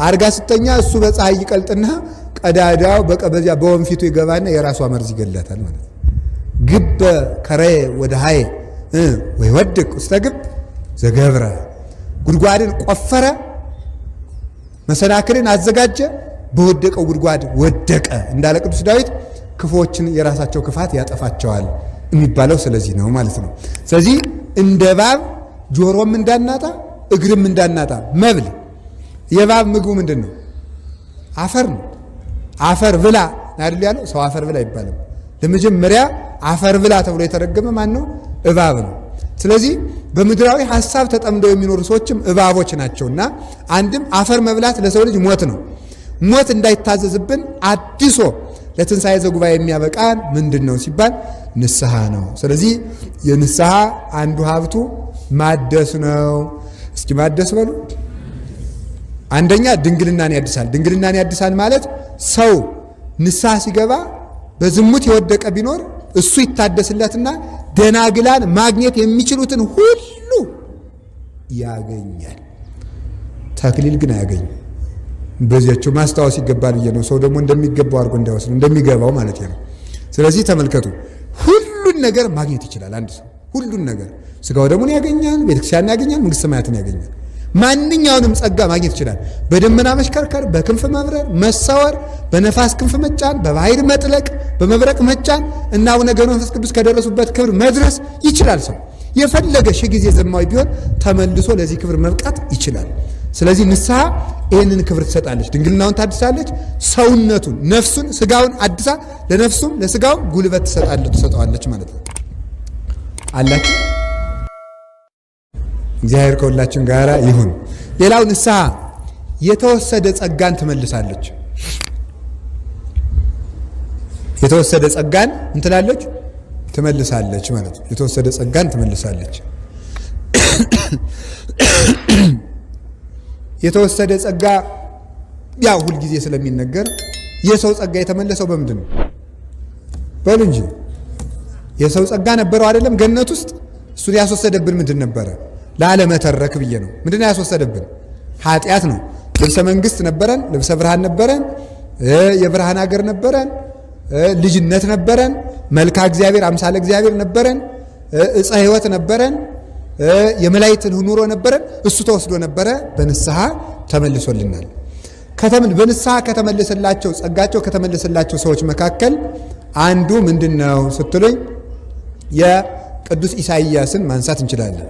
Speaker 1: አርጋ ስተኛ እሱ በፀሐይ ይቀልጥና ቀዳዳው በቀበዚያ በወንፊቱ ይገባና የራሷ መርዝ ይገላታል ማለት ነው። ግበ ከረየ ወደ ሃየ ወይ ወድቅ ውስተ ግብ ዘገብረ፣ ጉድጓድን ቆፈረ መሰናክልን አዘጋጀ በወደቀው ጉድጓድ ወደቀ እንዳለ ቅዱስ ዳዊት ክፎችን የራሳቸው ክፋት ያጠፋቸዋል የሚባለው ስለዚህ ነው ማለት ነው። ስለዚህ እንደ እባብ ጆሮም እንዳናጣ እግርም እንዳናጣ መብል የእባብ ምግቡ ምንድን ነው? አፈር ነው። አፈር ብላ አይደል ያለው? ሰው አፈር ብላ ይባላል። ለመጀመሪያ አፈር ብላ ተብሎ የተረገመ ማን ነው? እባብ ነው። ስለዚህ በምድራዊ ሐሳብ ተጠምደው የሚኖሩ ሰዎችም እባቦች ናቸውና አንድም አፈር መብላት ለሰው ልጅ ሞት ነው። ሞት እንዳይታዘዝብን አድሶ ለትንሣኤ ዘጉባኤ የሚያበቃን ምንድን ነው ሲባል ንስሐ ነው። ስለዚህ የንስሐ አንዱ ሀብቱ ማደስ ነው። እስኪ ማደስ በሉ። አንደኛ ድንግልናን ያድሳል። ድንግልናን ያድሳል ማለት ሰው ንስሐ ሲገባ በዝሙት የወደቀ ቢኖር እሱ ይታደስለትና ደናግላን ማግኘት የሚችሉትን ሁሉ ያገኛል። ተክሊል ግን አያገኝም። በዚያቸው ማስታወስ ይገባል ብዬ ነው። ሰው ደግሞ እንደሚገባው አድርጎ እንዳይወስድ እንደሚገባው ማለት ነው። ስለዚህ ተመልከቱ፣ ሁሉን ነገር ማግኘት ይችላል አንድ ሰው። ሁሉን ነገር ስጋው ደሙን ያገኛል፣ ቤተክርስቲያንን ያገኛል፣ መንግስተ ሰማያትን ያገኛል። ማንኛውንም ጸጋ ማግኘት ይችላል። በደመና መሽከርከር፣ በክንፍ መብረር፣ መሰወር፣ በነፋስ ክንፍ መጫን፣ በባህር መጥለቅ፣ በመብረቅ መጫን እና አቡነ ገብረ መንፈስ ቅዱስ ከደረሱበት ክብር መድረስ ይችላል። ሰው የፈለገ ሺህ ጊዜ ዘማዊ ቢሆን ተመልሶ ለዚህ ክብር መብቃት ይችላል። ስለዚህ ንስሐ ይህንን ክብር ትሰጣለች። ድንግልናውን ታድሳለች። ሰውነቱን፣ ነፍሱን፣ ስጋውን አድሳ ለነፍሱም ለስጋውም ጉልበት ትሰጠዋለች ማለት ነው። አላችሁ። እግዚአብሔር ከሁላችን ጋር ይሁን። ሌላው ንስሐ የተወሰደ ጸጋን ትመልሳለች። የተወሰደ ጸጋን እንትላለች ትመልሳለች ማለት ነው። የተወሰደ ጸጋን ትመልሳለች። የተወሰደ ጸጋ ያው ሁልጊዜ ስለሚነገር የሰው ጸጋ የተመለሰው በምንድን ነው? በሉ እንጂ የሰው ጸጋ ነበረው አይደለም ገነት ውስጥ። እሱን ያስወሰደብን ምንድን ነበረ? ላለመተረክ ብዬ ነው። ምንድን ነው ያስወሰደብን? ኃጢአት ነው። ልብሰ መንግስት ነበረን፣ ልብሰ ብርሃን ነበረን፣ የብርሃን ሀገር ነበረን፣ ልጅነት ነበረን፣ መልካ እግዚአብሔር አምሳለ እግዚአብሔር ነበረን፣ እፀ ሕይወት ነበረን፣ የመላእክትን ኑሮ ነበረን። እሱ ተወስዶ ነበረ። በንስሐ ተመልሶልናል። በንስሐ ከተመለሰላቸው ጸጋቸው ከተመለሰላቸው ሰዎች መካከል አንዱ ምንድን ነው ስትሉኝ የቅዱስ ኢሳይያስን ማንሳት እንችላለን።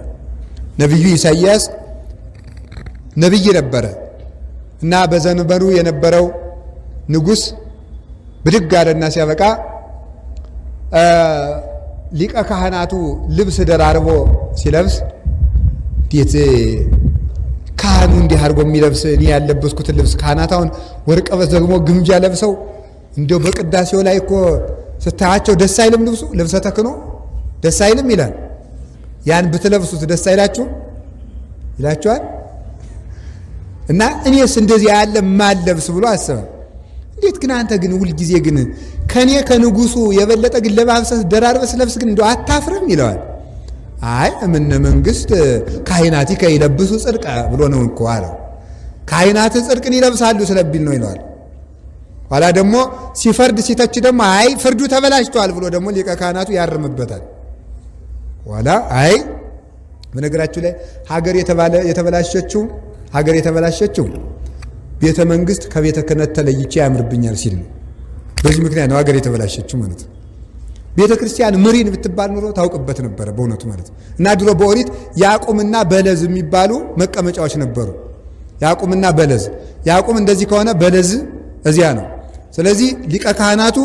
Speaker 1: ነቢዩ ኢሳይያስ ነቢይ ነበረ እና በዘመኑ የነበረው ንጉሥ ብድግ አለና ሲያበቃ ሊቀ ካህናቱ ልብስ ደራርቦ ሲለብስ እንዴት ካህኑ እንዲህ አድርጎ የሚለብስ እኔ ያለበስኩትን ልብስ ካህናት አሁን ወርቀ በስ ደግሞ ግምጃ ለብሰው እንዲያው በቅዳሴው ላይ እኮ ስታያቸው ደስ አይልም? ልብሱ ልብሰ ተክህኖ ደስ አይልም ይላል። ያን ብትለብሱት ደስ አይላችሁም? ይላችኋል። እና እኔስ እንደዚህ ያለ ማለብስ ብሎ አሰበ። እንዴት ግን አንተ ግን ሁልጊዜ ግን ከኔ ከንጉሱ የበለጠ ግን ለባብሰህ ደራርበህ ስለብስ ግን እንደው አታፍርም? ይለዋል። አይ እምነ መንግስት ካህናቲከ ይለብሱ ጽድቀ ብሎ ነው እኮ አለው። ካህናት ጽድቅን ይለብሳሉ ስለቢል ነው ይለዋል። ኋላ ደግሞ ሲፈርድ ሲተች ደግሞ አይ ፍርዱ ተበላሽቷል ብሎ ደግሞ ሊቀ ካህናቱ ያርምበታል። ኋላ አይ በነገራችሁ ላይ ሀገር የተበላሸችው ቤተ መንግስት ከቤተ ክህነት ተለይቼ ያምርብኛል ሲል ነው። በዚህ ምክንያት ነው ሀገር የተበላሸችው ማለት ነው። ቤተ ክርስቲያን ምሪን ብትባል ኑሮ ታውቅበት ነበረ በእውነቱ ማለት ነው። እና ድሮ በኦሪት ያዕቁምና በለዝ የሚባሉ መቀመጫዎች ነበሩ። ያዕቁምና በለዝ፣ ያዕቁም እንደዚህ ከሆነ በለዝ እዚያ ነው። ስለዚህ ሊቀ ካህናቱ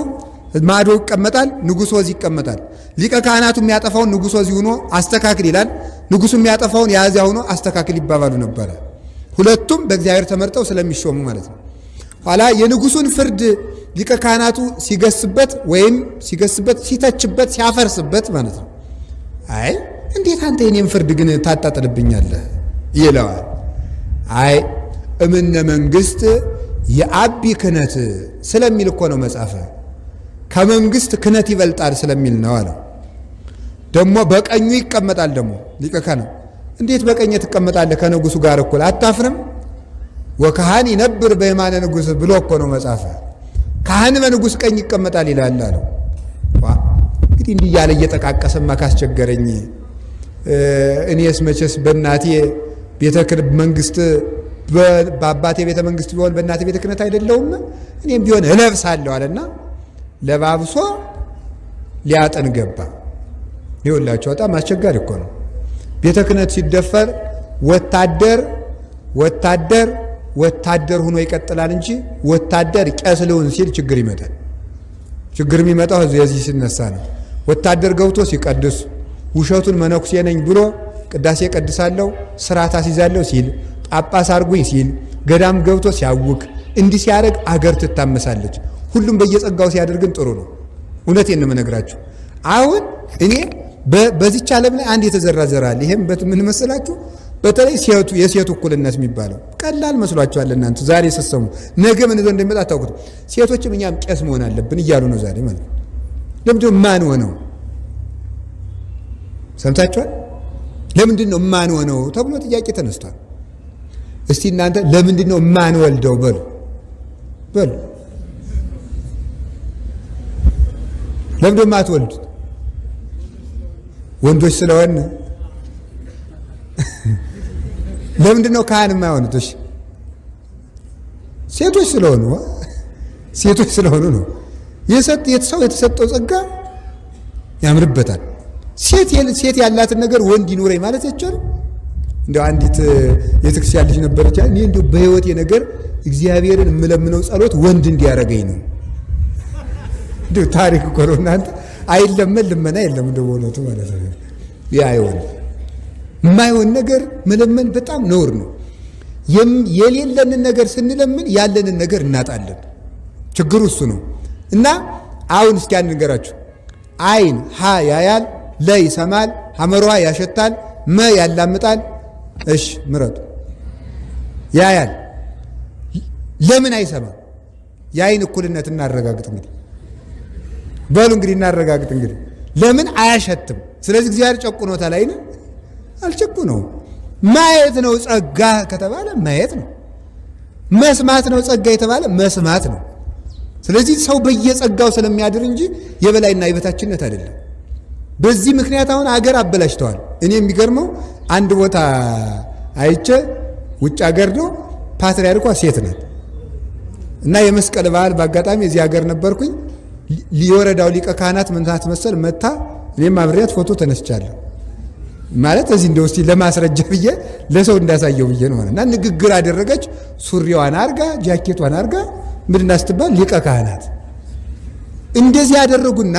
Speaker 1: ማዶ ይቀመጣል፣ ንጉሥ ወዚህ ይቀመጣል። ሊቀ ካህናቱ የሚያጠፋውን ንጉሥ ወዚህ ሆኖ አስተካክል ይላል፣ ንጉሡ የሚያጠፋውን ያዚያ ሆኖ አስተካክል ይባባሉ ነበረ። ሁለቱም በእግዚአብሔር ተመርጠው ስለሚሾሙ ማለት ነው። ኋላ የንጉሡን ፍርድ ሊቀ ካህናቱ ሲገስበት ወይም ሲተችበት ሲያፈርስበት ማለት ነው። አይ እንዴት አንተ የኔን ፍርድ ግን ታጣጥልብኛለህ ይለዋል። አይ እምነ መንግስት የአቢ ክህነት ስለሚል እኮ ነው መጽሐፈ ከመንግስት ክህነት ይበልጣል ስለሚል ነው አለው። ደግሞ በቀኙ ይቀመጣል። ደግሞ ሊቀ ካህናት እንዴት በቀኝ ትቀመጣለህ ከንጉሱ ጋር እኩል አታፍርም? ወካህን ይነብር በየማነ ንጉሥ ብሎ እኮ ነው መጽሐፈ ካህን በንጉሥ ቀኝ ይቀመጣል ይላል አለው። እንግዲህ እንዲህ እያለ እየጠቃቀሰማ ካስቸገረኝ እኔስ መቼስ በእናቴ ቤተ መንግስት በአባቴ ቤተ መንግስት ቢሆን በእናቴ ቤተ ክህነት አይደለሁም እኔም ቢሆን እለብሳለሁ አለና ለባብሶ ሊያጠን ገባ። ይኸውላችሁ በጣም አስቸጋሪ እኮ ነው። ቤተ ክህነት ሲደፈር ወታደር ሆኖ ይቀጥላል እንጂ ወታደር ቄስ ልሁን ሲል ችግር ይመጣል። ችግር የሚመጣው የዚህ ሲነሳ ነው። ወታደር ገብቶ ሲቀድስ ውሸቱን መነኩሴ ነኝ ብሎ ቅዳሴ ቀድሳለሁ ስርዓት አስይዛለሁ ሲል ጳጳስ አርጉኝ ሲል ገዳም ገብቶ ሲያውክ እንዲህ ሲያደርግ አገር ትታመሳለች። ሁሉም በየጸጋው ሲያደርግን ጥሩ ነው። እውነቴን ነው የምነግራችሁ። አሁን እኔ በዚች ዓለም ላይ አንድ የተዘራ ዘር አለ። ይሄም ምን መሰላችሁ? በተለይ የሴቱ እኩልነት የሚባለው ቀላል መስሏችኋል እናንተ ዛሬ ስትሰሙ፣ ነገ ምን ይዞ እንደሚመጣ አታውቁትም። ሴቶችም እኛም ቄስ መሆን አለብን እያሉ ነው ዛሬ ማለት ነው። ለምንድን ነው ማን ሆነው ሰምታችኋል? ለምንድን ነው ማን ሆነው ተብሎ ጥያቄ ተነስቷል። እስቲ እናንተ ለምንድን ነው ማን ወልደው በሉ። ለምንድን ነው ማትወልዱት? ወንዶች ስለሆነ። ለምንድን ነው ካህን የማይሆኑት? እሺ ሴቶች ስለሆኑ ነው። ሰው የተሰጠው ጸጋ ያምርበታል። ሴት ያላትን ነገር ወንድ ይኑረኝ ማለት አይቻልም። እንደው አንዲት የቤተክርስቲያን ልጅ ነበረች። እኔ እንደው በህይወቴ ነገር እግዚአብሔርን የምለምነው ጸሎት ወንድ እንዲያረገኝ ነው። እንደው ታሪክ እኮ ነው እናንተ። አይለመን ልመና የለም እንደው በእውነቱ ማለት ነው። ያ የማይሆን ነገር መለመን በጣም ነውር ነው። የሌለንን ነገር ስንለምን ያለንን ነገር እናጣለን። ችግሩ እሱ ነው። እና አሁን እስኪ አንድ ንገራችሁ። አይን ሀ ያያል፣ ለ ይሰማል፣ ሐመሯ ያሸታል፣ መ ያላምጣል። እሺ ምረጡ። ያያል ለምን አይሰማም? የአይን እኩልነት እናረጋግጥ እንግዲህ በሉ እንግዲህ እናረጋግጥ እንግዲህ። ለምን አያሸትም? ስለዚህ እግዚአብሔር ጨቁኖታል። አይን አልጨቁነውም። ማየት ነው ጸጋ ከተባለ ማየት ነው። መስማት ነው ጸጋ የተባለ መስማት ነው። ስለዚህ ሰው በየጸጋው ስለሚያድር እንጂ የበላይና የበታችነት አይደለም። በዚህ ምክንያት አሁን አገር አበላሽተዋል። እኔ የሚገርመው አንድ ቦታ አይቼ ውጭ አገር ነው ፓትርያርኳ ሴት ናት እና የመስቀል በዓል በአጋጣሚ እዚህ ሀገር ነበርኩኝ። የወረዳው ሊቀ ካህናት ምንታት መሰል መታ፣ እኔም አብሬያት ፎቶ ተነስቻለሁ። ማለት እዚህ እንደው እስቲ ለማስረጃ ብዬ ለሰው እንዳሳየው ብዬ ነው። እና ንግግር አደረገች። ሱሪዋን አርጋ ጃኬቷን አርጋ ምንድን ስትባል ሊቀ ካህናት እንደዚህ ያደረጉና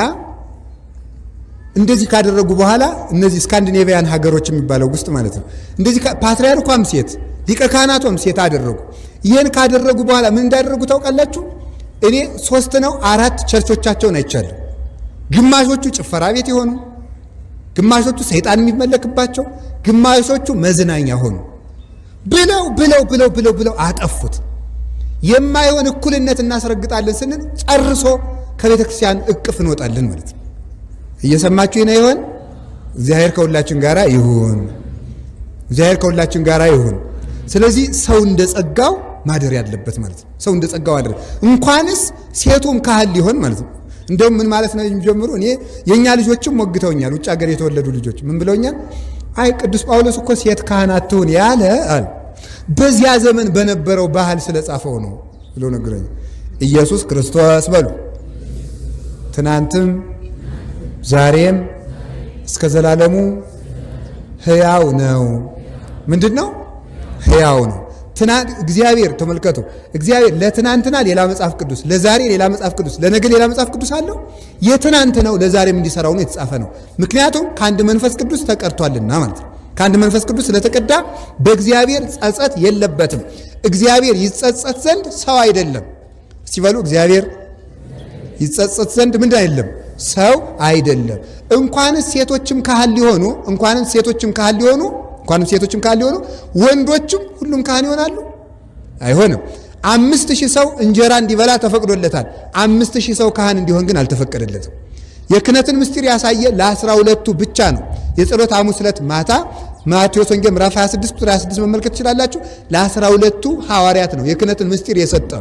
Speaker 1: እንደዚህ ካደረጉ በኋላ እነዚህ ስካንዲኔቪያን ሀገሮች የሚባለው ውስጥ ማለት ነው እንደዚህ ፓትርያርኳም ሴት ሊቀ ካህናቷም ሴት አደረጉ። ይሄን ካደረጉ በኋላ ምን እንዳደረጉ ታውቃላችሁ? እኔ 3 ነው 4 ቸርቾቻቸውን አይቻለሁ። ግማሾቹ ጭፈራ ቤት የሆኑ፣ ግማሾቹ ሰይጣን የሚመለክባቸው፣ ግማሾቹ መዝናኛ ሆኑ። ብለው አጠፉት። የማይሆን እኩልነት እናስረግጣለን ስንል ጨርሶ ከቤተ ክርስቲያን እቅፍ እንወጣለን ማለት ነው። እየሰማችሁ ነው ይሆን? እግዚአብሔር ከሁላችን ጋራ ይሁን። ስለዚህ ሰው እንደ ጸጋው ማደር ያለበት ማለት ነው። ሰው እንደ ጸጋው አደረ። እንኳንስ ሴቱም ካህን ሊሆን ማለት ነው። እንደውም ምን ማለት ነው የሚጀምሩ እኔ የኛ ልጆችም ወግተውኛል። ውጭ ሀገር የተወለዱ ልጆች ምን ብለውኛል? አይ ቅዱስ ጳውሎስ እኮ ሴት ካህን አትሁን ያለ አለ በዚያ ዘመን በነበረው ባህል ስለጻፈው ነው ብሎ ነገረኝ። ኢየሱስ ክርስቶስ በሉ ትናንትም ዛሬም እስከ ዘላለሙ ሕያው ነው። ምንድን ነው? ሕያው ነው። እግዚአብሔር ተመልከቱ፣ እግዚአብሔር ለትናንትና ሌላ መጽሐፍ ቅዱስ፣ ለዛሬ ሌላ መጽሐፍ ቅዱስ፣ ለነገ ሌላ መጽሐፍ ቅዱስ አለው። የትናንት ነው ለዛሬም እንዲሰራው ነው የተጻፈ ነው። ምክንያቱም ከአንድ መንፈስ ቅዱስ ተቀድቷልና ማለት ነው። ከአንድ መንፈስ ቅዱስ ስለተቀዳ በእግዚአብሔር ጸጸት የለበትም። እግዚአብሔር ይጸጸት ዘንድ ሰው አይደለም። ሲበሉ እግዚአብሔር ይጸጸት ዘንድ ምንድን አይደለም? ሰው አይደለም። እንኳንስ ሴቶችም ካህን ሊሆኑ ወንዶችም ሁሉም ካህን ይሆናሉ? አይሆንም። 5000 ሰው እንጀራ እንዲበላ ተፈቅዶለታል። 5000 ሰው ካህን እንዲሆን ግን አልተፈቀደለትም። የክህነትን ምስጢር ያሳየ ለ12ቱ ብቻ ነው። የጸሎት ሐሙስ ዕለት ማታ ማቴዎስ ወንጌል ምዕራፍ 26 ቁጥር 26 መመልከት ትችላላችሁ። ለ12ቱ ሐዋርያት ነው የክህነትን ምስጢር የሰጠ።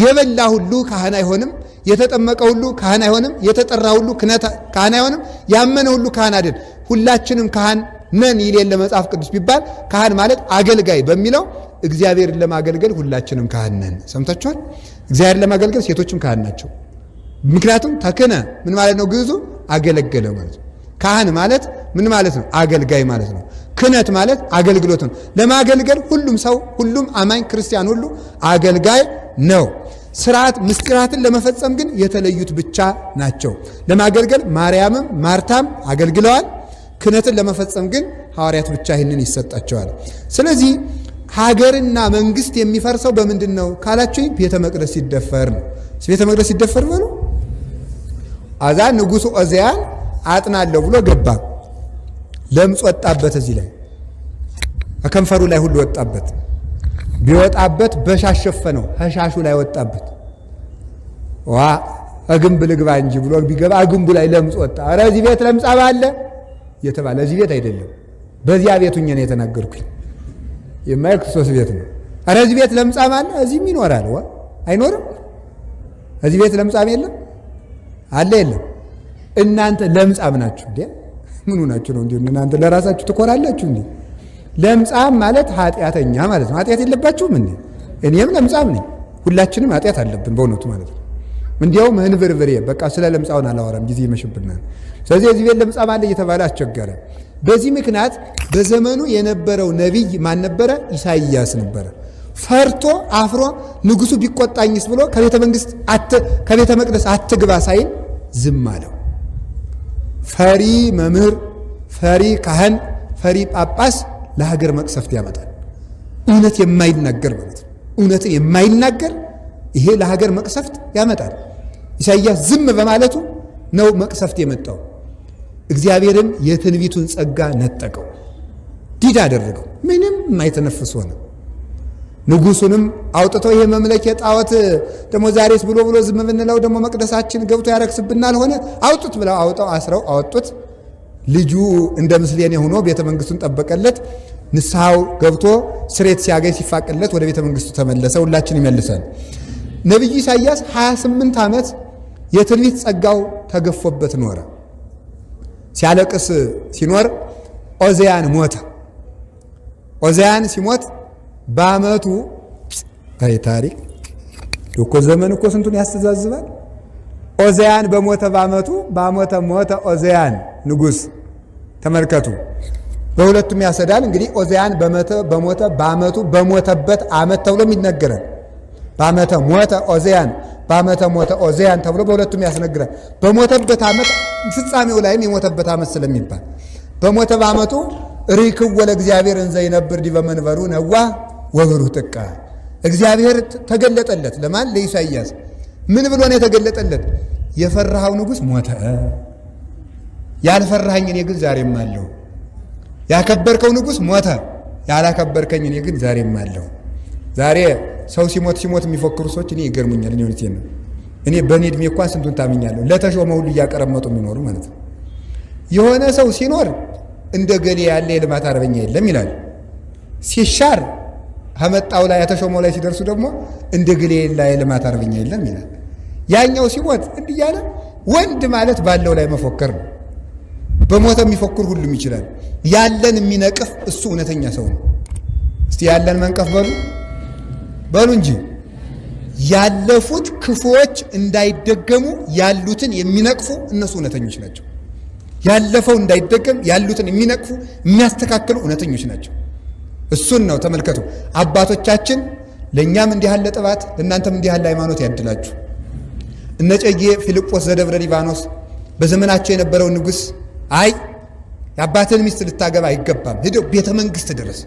Speaker 1: የበላ ሁሉ ካህን አይሆንም፣ የተጠመቀ ሁሉ ካህን አይሆንም፣ የተጠራ ሁሉ ካህን አይሆንም፣ ያመነ ሁሉ ካህን አይደል። ሁላችንም ካህን ነን ይል የለ መጽሐፍ ቅዱስ ቢባል ካህን ማለት አገልጋይ በሚለው እግዚአብሔርን ለማገልገል ሁላችንም ካህን ነን። ሰምታችኋል? እግዚአብሔርን ለማገልገል ሴቶችም ካህን ናቸው። ምክንያቱም ተክነ ምን ማለት ነው? ግዕዙ አገለገለ ማለት ነው። ካህን ማለት ምን ማለት ነው? አገልጋይ ማለት ነው። ክህነት ማለት አገልግሎት ነው። ለማገልገል ሁሉም ሰው ሁሉም አማኝ ክርስቲያን ሁሉ አገልጋይ ነው። ስርዓት ምስጢራትን ለመፈጸም ግን የተለዩት ብቻ ናቸው። ለማገልገል ማርያምም ማርታም አገልግለዋል። ክህነትን ለመፈጸም ግን ሐዋርያት ብቻ ይህንን ይሰጣቸዋል። ስለዚህ ሀገርና መንግስት የሚፈርሰው በምንድን ነው ካላችሁኝ፣ ቤተ መቅደስ ሲደፈር ነው። ቤተ መቅደስ ሲደፈር በሉ አዛ ንጉሡ ዖዝያን አጥናለሁ ብሎ ገባ። ለምጽ ወጣበት፣ እዚህ ላይ ከከንፈሩ ላይ ሁሉ ወጣበት። ቢወጣበት በሻሽ ሸፈነው፣ ከሻሹ ላይ ወጣበት። ዋ ግንብ ልግባ እንጂ ብሎ ቢገባ ግንቡ ላይ ለምጽ ወጣ። ኧረ እዚህ ቤት ለምጻም አለ የተባለ እዚህ ቤት አይደለም፣ በዚያ ቤቱኛ ነው የተናገርኩኝ። የማይክርስቶስ ቤት ነው። ኧረ እዚህ ቤት ለምጻም አለ፣ እዚህም ይኖራል። ዋ አይኖርም? እዚህ ቤት ለምጻም የለም አለ የለም? እናንተ ለምጻም ናችሁ እንዴ? ምኑ ናችሁ ነው እንዴ? እናንተ ለራሳችሁ ትኮራላችሁ እንዴ? ለምጻም ማለት ኃጢአተኛ ማለት ነው። ኃጢአት የለባችሁም እንዴ? እኔም ለምጻም ነኝ። ሁላችንም ኃጢአት አለብን በእውነቱ ማለት ነው። እንዲያውም እንብርብሬ በቃ ስለ ለምጻውን አላወራም፣ ጊዜ ይመሽብናል። ስለዚህ እዚህ ቤት ለምጻም አለ እየተባለ አስቸገረ። በዚህ ምክንያት በዘመኑ የነበረው ነቢይ ማን ነበረ? ኢሳይያስ ነበረ። ፈርቶ አፍሮ ንጉሱ ቢቆጣኝስ ብሎ ከቤተ መቅደስ አትግባ ሳይል ዝም አለው። ፈሪ መምህር፣ ፈሪ ካህን፣ ፈሪ ጳጳስ ለሀገር መቅሰፍት ያመጣል። እውነት የማይናገር ማለት ነው። እውነትን የማይናገር ይሄ ለሀገር መቅሰፍት ያመጣል። ኢሳይያስ ዝም በማለቱ ነው መቅሰፍት የመጣው። እግዚአብሔርም የትንቢቱን ጸጋ ነጠቀው፣ ዲዳ አደረገው። ምንም የማይተነፍስ ሆነ። ንጉሱንም አውጥተው ይሄ መምለኪያ ጣዖት ደግሞ ዛሬስ ብሎ ዝም ብንለው ደግሞ መቅደሳችን ገብቶ ያረክስብናል ሆነ። አውጡት ብለው አውጠው አስረው አወጡት። ልጁ እንደ ምስሌኔ ሆኖ ቤተ መንግስቱን ጠበቀለት። ንስሐው ገብቶ ስሬት ሲያገኝ ሲፋቅለት ወደ ቤተ መንግስቱ ተመለሰ። ሁላችን ይመልሰን። ነቢዩ ኢሳይያስ 28 ዓመት የትንቢት ጸጋው ተገፎበት ኖረ። ሲያለቅስ ሲኖር ዖዝያን ሞተ። ዖዝያን ሲሞት በዓመቱ ታሪክ እኮ ዘመን እኮ ስንቱን ያስተዛዝባል። ዖዝያን በሞተ በዓመተ ሞተ ዖዝያን ንጉሥ። ተመልከቱ፣ በሁለቱም ያሰዳል። እንግዲህ ዖዝያን በሞተ በዓመቱ በሞተበት ዓመት ተብሎም ይነገራል። በዓመተ ሞተ ዖዝያን በዓመተ ሞተ ዖዝያን ተብሎ በሁለቱም ያስነግራል። በሞተበት ዓመት ፍጻሜው ላይም የሞተበት ዓመት ስለሚባል በሞተ በዓመቱ ርኢክዎ ለእግዚአብሔር እንዘ ይነብር ዲበ መንበሩ ነዋህ ወብሩህ ጥቀ። እግዚአብሔር ተገለጠለት። ለማን? ለኢሳይያስ። ምን ብሎ ነው የተገለጠለት? የፈራኸው ንጉሥ ሞተ፣ ያልፈራኸኝ እኔ ግን ዛሬም አለሁ። ያከበርከው ንጉሥ ሞተ፣ ያላከበርከኝ እኔ ግን ዛሬም አለሁ። ዛሬ ሰው ሲሞት የሚፎክሩ ሰዎች እኔ ይገርሙኛል። እኔ እውነቴን ነው። እኔ በእኔ ዕድሜ እንኳን ስንቱን ታምኛለሁ። ለተሾመ ሁሉ እያቀረመጡ የሚኖሩ ማለት ነው። የሆነ ሰው ሲኖር እንደ ገሌ ያለ የልማት አርበኛ የለም ይላል። ሲሻር ከመጣው ላይ የተሾመው ላይ ሲደርሱ ደግሞ እንደ ግሌ ላይ ልማት አርበኛ የለም ይላል። ያኛው ሲሞት እንዲህ እያለ ወንድ ማለት ባለው ላይ መፎከር ነው። በሞተ የሚፎክር ሁሉም ይችላል። ያለን የሚነቅፍ እሱ እውነተኛ ሰው ነው። እስቲ ያለን መንቀፍ በሉ እንጂ ያለፉት ክፉዎች እንዳይደገሙ ያሉትን የሚነቅፉ እነሱ እውነተኞች ናቸው። ያለፈው እንዳይደገም ያሉትን የሚነቅፉ የሚያስተካክሉ እውነተኞች ናቸው። እሱን ነው ተመልከቱ። አባቶቻችን ለእኛም እንዲህ ያለ ጥባት ለእናንተም እንዲህ ያለ ሃይማኖት ያድላችሁ። እነ እጨጌ ፊልጶስ ዘደብረ ሊባኖስ በዘመናቸው የነበረው ንጉሥ አይ የአባትን ሚስት ልታገባ አይገባም፣ ሄደው ቤተ መንግሥት ድረስ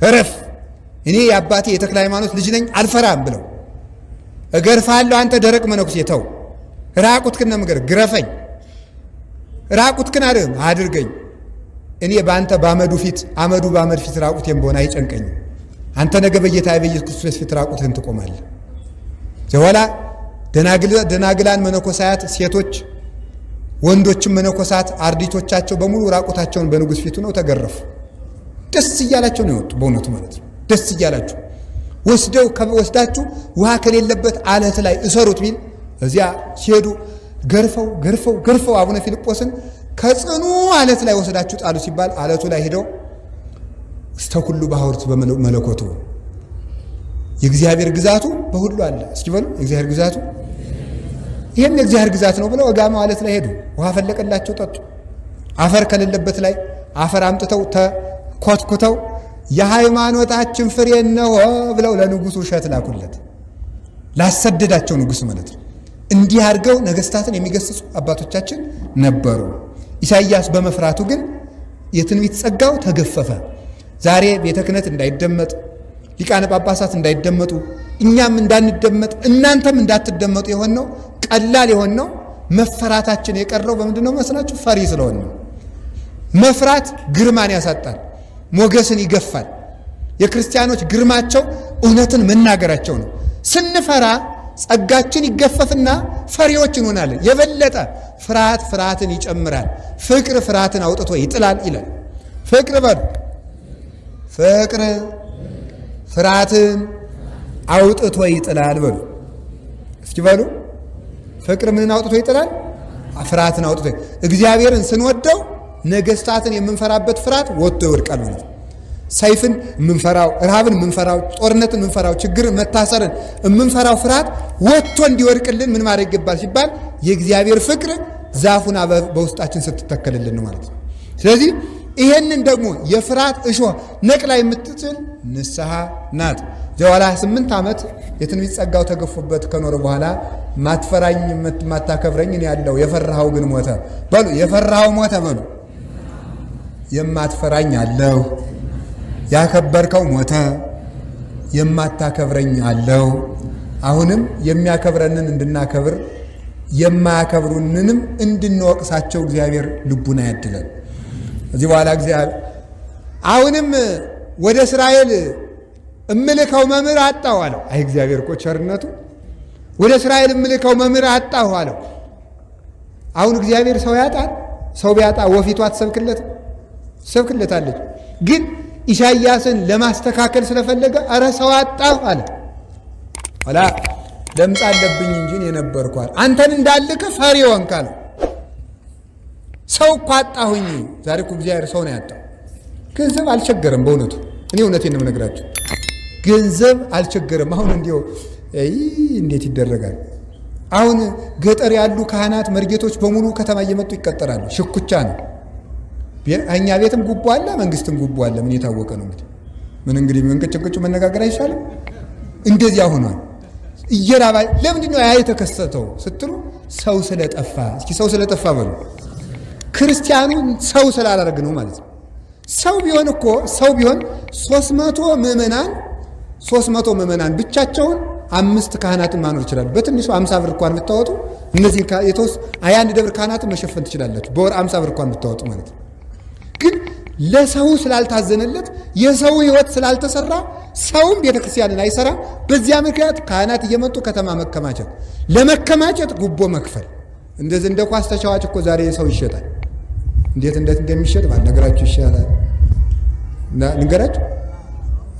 Speaker 1: እረፍ፣ እኔ የአባቴ የተክለ ሃይማኖት ልጅ ነኝ አልፈራም ብለው እገርፋለሁ፣ አንተ ደረቅ መነኩሴ ተው፣ ራቁትክን ነው የምገርፍ፣ ግረፈኝ፣ ራቁትክን አድርገኝ፣ እኔ በአንተ በአመዱ ፊት አመዱ በአመድ ፊት ራቁቴን በሆነ አይጨንቀኝም፣ አንተ ነገ በጌታ በኢየሱስ ክርስቶስ ፊት ራቁትህን ትቆማለህ። ዘወላ ደናግላን መነኮሳያት ሴቶች ወንዶችም መነኮሳት አርዲቶቻቸው በሙሉ ራቁታቸውን በንጉሥ ፊቱ ነው ተገረፉ። ደስ እያላቸው ነው የወጡ። በእውነቱ ማለት ነው ደስ እያላቸው ወስዳችሁ ውሃ ከሌለበት አለት ላይ እሰሩት ቢል እዚያ ሲሄዱ ገርፈው አቡነ ፊልጶስን ከጽኑ አለት ላይ ወስዳችሁ ጣሉ ሲባል አለቱ ላይ ሄደው እስተ ሁሉ ባሕርት በመለኮቱ የእግዚአብሔር ግዛቱ በሁሉ አለ። እስኪ በሉ የእግዚአብሔር ግዛቱ፣ ይህም የእግዚአብሔር ግዛት ነው ብለው ወጋማ አለት ላይ ሄዱ። ውሃ ፈለቀላቸው፣ ጠጡ። አፈር ከሌለበት ላይ አፈር አምጥተው ተኮትኩተው የሃይማኖታችን ፍሬ ነው ብለው ለንጉሱ እሸት ላኩለት። ላሰደዳቸው ንጉስ ማለት ነው። እንዲህ አድርገው ነገስታትን የሚገስጹ አባቶቻችን ነበሩ። ኢሳይያስ በመፍራቱ ግን የትንቢት ጸጋው ተገፈፈ። ዛሬ ቤተ ክህነት እንዳይደመጥ፣ ሊቃነ ጳጳሳት እንዳይደመጡ፣ እኛም እንዳንደመጥ፣ እናንተም እንዳትደመጡ የሆነው ቀላል የሆነው መፈራታችን የቀረው በምንድን ነው መስላችሁ? ፈሪ ስለሆነ ነው። መፍራት ግርማን ያሳጣል፣ ሞገስን ይገፋል። የክርስቲያኖች ግርማቸው እውነትን መናገራቸው ነው። ስንፈራ ጸጋችን ይገፈፍና ፈሪዎች እንሆናለን። የበለጠ ፍርሃትን ይጨምራል። ፍቅር ፍርሃትን አውጥቶ ይጥላል ይላል። ፍቅር በሉ፣ ፍቅር ፍርሃትን አውጥቶ ይጥላል በሉ። እስኪ በሉ፣ ፍቅር ምንን አውጥቶ ይጥላል? ፍርሃትን አውጥቶ። እግዚአብሔርን ስንወደው ነገስታትን የምንፈራበት ፍርሃት ወጥቶ ይወድቃል ማለት ነው። ሰይፍን የምንፈራው፣ ረሃብን የምንፈራው፣ ጦርነትን የምንፈራው፣ ችግርን፣ መታሰርን የምንፈራው ፍርሃት ወጥቶ እንዲወድቅልን ምን ማድረግ ይገባል ሲባል የእግዚአብሔር ፍቅር ዛፉን በውስጣችን ስትተከልልን ማለት ነው። ስለዚህ ይሄንን ደግሞ የፍርሃት እሾህ ነቅላ የምትጥል ንስሐ ናት። ዘዋላ 8 ዓመት የትንቢት ጸጋው ተገፎበት ከኖረ በኋላ ማትፈራኝ ማታከብረኝ እኔ ያለው የፈራኸው ግን ሞተ በሉ። የፈራኸው ሞተ በሉ። የማትፈራኝ አለው፣ ያከበርከው ሞተ፣ የማታከብረኝ አለው። አሁንም የሚያከብረንን እንድናከብር የማያከብሩንንም እንድንወቅሳቸው እግዚአብሔር ልቡና ያድለን። እዚህ በኋላ እግዚአብሔር አሁንም ወደ እስራኤል እምልከው መምህር አጣሁ አለው። አይ እግዚአብሔር እኮ ቸርነቱ ወደ እስራኤል እምልከው መምህር አጣሁ አለው። አሁን እግዚአብሔር ሰው ያጣል። ሰው ቢያጣ ወፊቷ ትሰብክለታለች። ግን ኢሳይያስን ለማስተካከል ስለፈለገ አረ ሰው አጣሁ አለ። ኋላ ለምጽ አለብኝ እንጂ የነበርኩ አለ። አንተን እንዳልክ ፈሪ ሆንክ አለው። ሰው እኮ አጣሁኝ። ዛሬ እኮ እግዚአብሔር ሰው ነው ያጣው። ገንዘብ አልቸገረም። በእውነቱ እኔ እውነቴን ነው የምነግራችሁ፣ ገንዘብ አልቸገረም። አሁን እንዴት ይደረጋል? አሁን ገጠር ያሉ ካህናት መርጌቶች በሙሉ ከተማ እየመጡ ይቀጠራሉ። ሽኩቻ ነው። እኛ ቤትም ጉቦ አለ፣ መንግስትም ጉቦ አለ። ምን የታወቀ ነው እንግዲህ መንቀጭቀጩ መነጋገር አይሻልም? እንደዚያ ሆኗል። እየራባ ለምንድን ነው ያ የተከሰተው ስትሉ ሰው ስለጠፋ። እስኪ ሰው ስለጠፋ በሉ። ክርስቲያኑ ሰው ስላላደረግ ነው ማለት ነው። ሰው ቢሆን 300 ምዕመናን ብቻቸውን 5 ካህናትን ማኖር ይችላሉ። በትንሹ 50 ብር እንኳን ብታወጡ እነዚህ አንድ ደብር ካህናትን መሸፈን ትችላላችሁ። በወር 50 ብር እንኳን ብታወጡ ማለት ነው። ግን ለሰው ስላልታዘነለት የሰው ሕይወት ስላልተሰራ ሰውም ቤተክርስቲያንን አይሰራም። በዚያ ምክንያት ካህናት እየመጡ ከተማ ለመከማቸት ጉቦ መክፈል። እንደዚህ እንደ ኳስ ተጫዋች እኮ ዛሬ ሰው ይሸጣል። እንዴት እንደሚሸጥ ባልነገራችሁ ይሻላል። ንገራችሁ።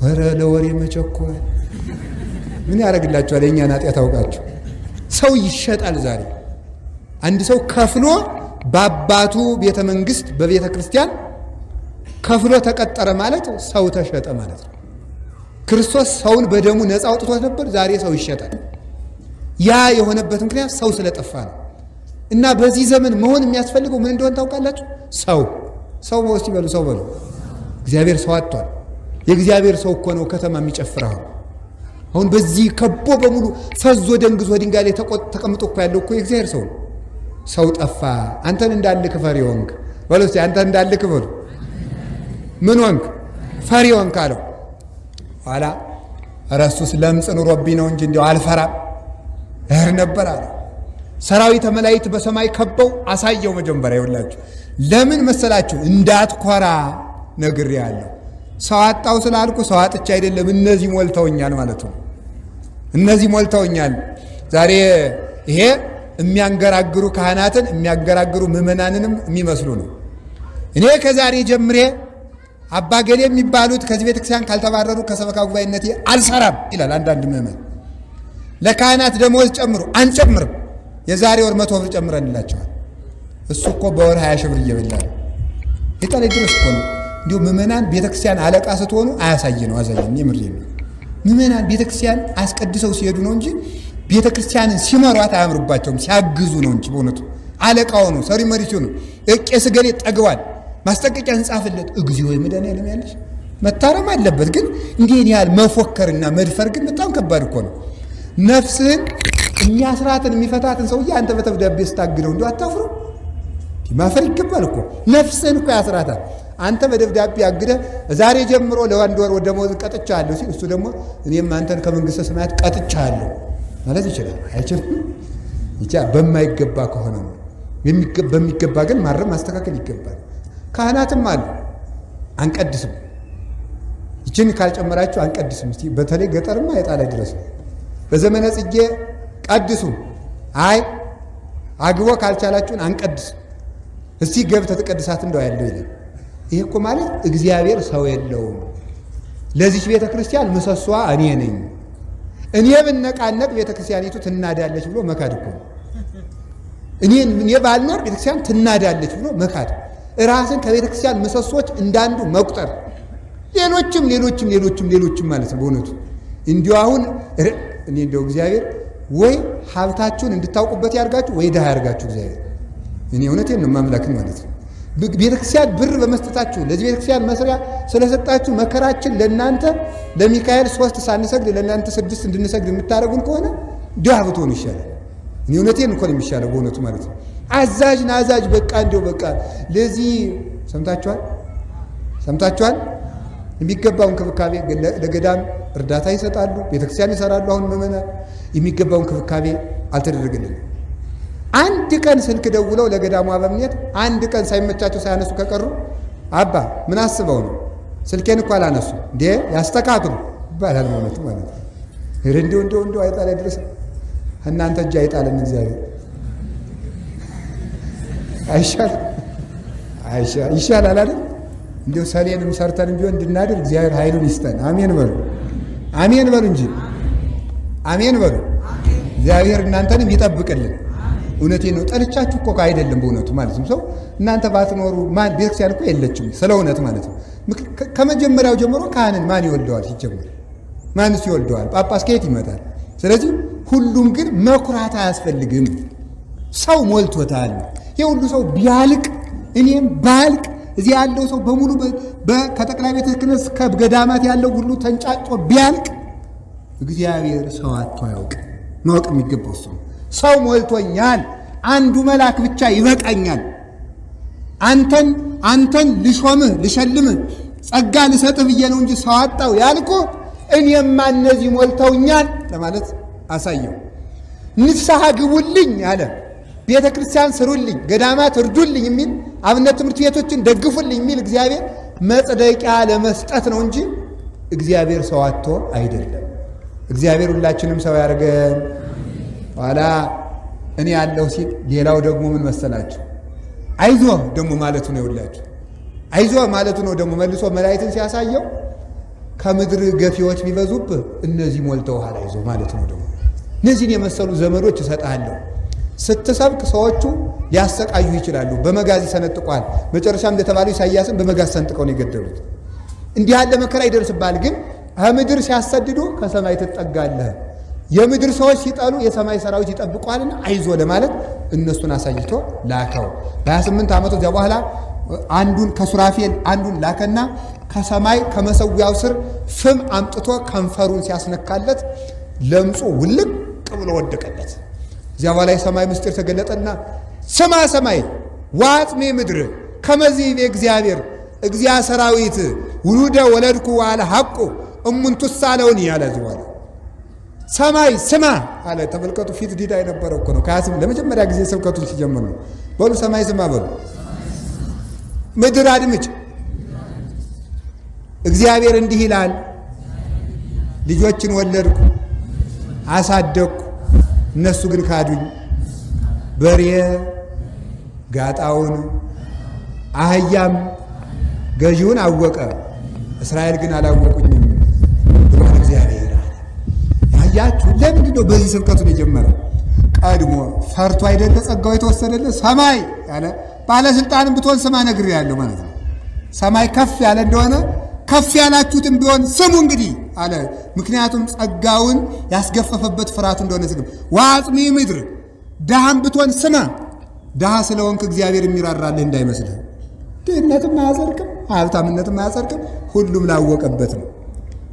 Speaker 1: ወረ ለወሬ መቸኮል ምን ያደርግላችኋል? የእኛን ኃጢአት አውቃችሁ። ሰው ይሸጣል ዛሬ። አንድ ሰው ከፍሎ በአባቱ ቤተ መንግስት በቤተ ክርስቲያን ከፍሎ ተቀጠረ ማለት ሰው ተሸጠ ማለት ነው። ክርስቶስ ሰውን በደሙ ነፃ አውጥቶት ነበር። ዛሬ ሰው ይሸጣል። ያ የሆነበት ምክንያት ሰው ስለጠፋ ነው። እና በዚህ ዘመን መሆን የሚያስፈልገው ምን እንደሆነ ታውቃላችሁ? ሰው ወስቲ በሉ፣ ሰው በሉ። እግዚአብሔር ሰው አጥቷል። የእግዚአብሔር ሰው እኮ ነው ከተማ የሚጨፍረው። አሁን በዚህ ከቦ በሙሉ ፈዞ ደንግዞ ድንጋይ ላይ ተቀምጦ እኮ ያለው እኮ የእግዚአብሔር ሰው ነው። ሰው ጠፋ። አንተን እንዳልክ ፈሪ ሆንክ በሉ እስቲ። አንተን እንዳልክ በሉ። ምን ሆንክ? ፈሪ ሆንክ አለው። ኋላ እረሱስ ለምጽ ኑሮብኝ ነው እንጂ እንዲያው አልፈራም እህር ነበር አለ። ሰራዊተ መላእክት በሰማይ ከበው አሳየው። መጀመሪያ ይውላችሁ ለምን መሰላችሁ? እንዳትኮራ ነግሬሃለሁ። ሰው አጣው ስላልኩ ሰው አጥቻ አይደለም፣ እነዚህ ሞልተውኛል ማለት ነው። እነዚህ ሞልተውኛል። ዛሬ ይሄ የሚያንገራግሩ ካህናትን የሚያንገራግሩ ምዕመናንንም የሚመስሉ ነው። እኔ ከዛሬ ጀምሬ አባ ገሌ የሚባሉት ከዚህ ቤተክርስቲያን ካልተባረሩ ከሰበካ ጉባኤነቴ አልሰራም ይላል አንዳንድ ምዕመን። ለካህናት ደሞዝ ጨምሩ፣ አንጨምርም። የዛሬ ወር 100 ብር ጨምረንላቸዋል። እሱ እኮ በወር 20 ሺህ ብር እየበላ ነው። የጣለ ድረስ እኮ ነው። እንዲሁ ምዕመናን ቤተክርስቲያን አለቃ ስትሆኑ አያሳይ ነው። አዛኝ የምር ነው። ምዕመናን ቤተክርስቲያን አስቀድሰው ሲሄዱ ነው እንጂ ቤተክርስቲያንን ሲመሯት አያምርባቸውም። ሲያግዙ ነው እንጂ በእውነቱ አለቃው ነው፣ ሰሪ መሪ ሲሆኑ ቄስ ገሌ ጠግቧል፣ ማስጠንቀቂያ እንጻፍለት። እግዚኦ መድኃኒዓለም ያለሽ መታረም አለበት። ግን እንዲህ ያህል መፎከርና መድፈር ግን በጣም ከባድ እኮ ነው። ነፍስህን የሚያስራትን የሚፈታትን ሰውዬ አንተ በደብዳቤ ስታግደው እንዲሁ አታፍሩ? ማፈር ይገባል እኮ። ነፍስህን እኮ ያስራታል። አንተ በደብዳቤ አግደህ ዛሬ ጀምሮ ለአንድ ወር ደመወዝ ቀጥቻለሁ ሲል እሱ ደግሞ እኔም አንተን ከመንግስተ ሰማያት ቀጥቻለሁ ማለት ይችላል? አይችልም። በማይገባ ከሆነ ነው። በሚገባ ግን ማረም ማስተካከል ይገባል። ካህናትም አሉ አንቀድስም፣ ይችን ካልጨመራችሁ አንቀድስም። እስቲ በተለይ ገጠርማ የጣለ ድረስ በዘመነ ጽጌ ቀድሱ፣ አይ አግቦ ካልቻላችሁን አንቀድስም፣ እስቲ ገብተህ ተቀድሳት እንደው ያለው ይላል። ይሄ እኮ ማለት እግዚአብሔር ሰው የለውም። ለዚች ቤተ ክርስቲያን ምሰሷ እኔ ነኝ፣ እኔ ብነቃነቅ ቤተ ክርስቲያኒቱ ትናዳለች ብሎ መካድ እኮ ነው። እኔ ባልኖር ቤተ ክርስቲያን ትናዳለች ብሎ መካድ፣ ራስን ከቤተ ክርስቲያን ምሰሶች እንዳንዱ መቁጠር፣ ሌሎችም ማለት ነው። በእውነቱ እንዲሁ አሁን እኔ እንደው እግዚአብሔር ወይ ሀብታችሁን እንድታውቁበት ያርጋችሁ ወይ ድሃ ያርጋችሁ እግዚአብሔር። እኔ እውነቴን ነው ማምላክን ማለት ነው። ቤተክርስቲያን ብር በመስጠታችሁ ለዚህ ቤተክርስቲያን መስሪያ ስለሰጣችሁ መከራችን ለእናንተ ለሚካኤል 3 ሳንሰግድ ለእናንተ 6 እንድንሰግድ የምታደርጉን ከሆነ ድሃ ብትሆኑ ይሻላል። እኔ እውነቴን እኮ ነው የሚሻለው በእውነቱ ማለት ነው። አዛዥ ናዛዥ በቃ እንደው በቃ ለዚህ ሰምታችኋል። የሚገባውን እንክብካቤ ለገዳም እርዳታ ይሰጣሉ፣ ቤተክርስቲያን ይሰራሉ። አሁን ምዕመናን የሚገባውን እንክብካቤ አልተደረገልንም። አንድ ቀን ስልክ ደውለው ለገዳሙ አበምኔት አንድ ቀን ሳይመቻቸው ሳያነሱ ከቀሩ አባ ምን አስበው ነው ስልኬን እኮ አላነሱ እንዴ ያስተካክሉ ይባላል። ማለት ነው እንደው አይጣለ ድረስ እናንተ እጅ አይጣለን እግዚአብሔር ይሻላል አይደል? እንደው ሰሌንም ሰርተን ቢሆን እንድናድር እግዚአብሔር ኃይሉን ይስጠን። አሜን በሉ እንጂ አሜን በሉ። እግዚአብሔር እናንተንም ይጠብቅልን። እውነቴን ነው። ጠልቻችሁ እኮ አይደለም በእውነቱ ማለት ነው። ሰው እናንተ ባትኖሩ ማን ቤተክርስቲያን እኮ የለችም ስለ እውነት ማለት ነው። ከመጀመሪያው ጀምሮ ካህንን ማን ይወልደዋል? ሲጀምር ማንስ ይወልደዋል? ጳጳስ ከየት ይመጣል? ስለዚህ ሁሉም ግን መኩራት አያስፈልግም። ሰው ሞልቶታል። ይሄ ሁሉ ሰው ቢያልቅ እኔም ባልቅ እዚህ ያለው ሰው በሙሉ ከጠቅላይ ቤተ ክህነት እስከ ገዳማት ያለው ሁሉ ተንጫጮ ቢያልቅ እግዚአብሔር ሰው አጥቶ ያውቅ ማወቅ የሚገባው ሰው ሞልቶኛል፣ አንዱ መልአክ ብቻ ይበቃኛል፣ አንተን ልሾምህ ልሸልምህ ጸጋ ልሰጥህ ብዬ ነው እንጂ ሰው አጣው ያልኩ እኔማ እነዚህ ሞልተውኛል ለማለት አሳየው። ንስሐ ግቡልኝ አለ። ቤተ ክርስቲያን ስሩልኝ፣ ገዳማት እርዱልኝ የሚል አብነት ትምህርት ቤቶችን ደግፉልኝ የሚል እግዚአብሔር መጽደቂያ ለመስጠት ነው እንጂ እግዚአብሔር ሰው አጥቶ አይደለም። እግዚአብሔር ሁላችንም ሰው ያርገን። ኋላ እኔ ያለው ሲል ሌላው ደግሞ ምን መሰላችሁ? አይዞህ ደግሞ ማለቱ ነው። ይውላችሁ አይዞህ ማለቱ ነው። ደግሞ መልሶ መላእክትን ሲያሳየው ከምድር ገፊዎች ቢበዙብህ እነዚህ ሞልተው ኋላ ይዞ ማለት ነው። ደግሞ እነዚህን የመሰሉ ዘመዶች እሰጥሃለሁ። ስትሰብክ ሰዎቹ ሊያሰቃዩ ይችላሉ። በመጋዝ ይሰነጥቋል። መጨረሻም እንደተባለው ኢሳይያስን በመጋዝ ሰንጥቀው ነው የገደሉት። እንዲህ ያለ መከራ ይደርስብሃል። ግን ከምድር ሲያሰድዱ ከሰማይ ትጠጋለህ። የምድር ሰዎች ሲጠሉ የሰማይ ሰራዊት ይጠብቋልና አይዞ ለማለት እነሱን አሳይቶ ላከው። በ28 ዓመቱ እዚያ በኋላ አንዱን ከሱራፌል አንዱን ላከና ከሰማይ ከመሰዊያው ስር ፍም አምጥቶ ከንፈሩን ሲያስነካለት ለምጹ ውልቅ ብሎ ወደቀለት። እዚያ በኋላ የሰማይ ምስጢር ተገለጠና ስማ ሰማይ ዋጽሜ ምድር ከመዚህ እግዚአብሔር እግዚአ ሰራዊት ውሉደ ወለድኩ ዋለ ሐቁ እሙንቱሳ ለውን ያለ ዝዋለ ሰማይ ስማ አለ። ተመልከቱ፣ ፊት ዲዳ የነበረው እኮ ነው። ከያስም ለመጀመሪያ ጊዜ ስብከቱን ሲጀምር ነው። በሉ ሰማይ ስማ በሉ፣ ምድር አድምጭ። እግዚአብሔር እንዲህ ይላል፣ ልጆችን ወለድኩ አሳደግኩ፣ እነሱ ግን ካዱኝ። በሬ ጋጣውን አህያም ገዢውን አወቀ፣ እስራኤል ግን አላወቁኝም ብሏል እግዚአብሔር አለ። ያያችሁ ለምንድን ነው በዚህ ስብከቱን የጀመረው? ቀድሞ ፈርቶ አይደለ ጸጋው የተወሰደለት ሰማይ ያለ ባለስልጣንም ብትሆን ስማ ነግሬሃለሁ ማለት ነው። ሰማይ ከፍ ያለ እንደሆነ ከፍ ያላችሁትም ቢሆን ስሙ እንግዲህ አለ። ምክንያቱም ጸጋውን ያስገፈፈበት ፍርሃቱ እንደሆነ ስግም ዋጽሚ ምድር ድሃም ብትሆን ስማ። ድሃ ስለሆንክ እግዚአብሔር የሚራራልህ እንዳይመስልህ። ድህነትም አያጸድቅም፣ ሀብታምነትም አያጸድቅም፣ ሁሉም ላወቀበት ነው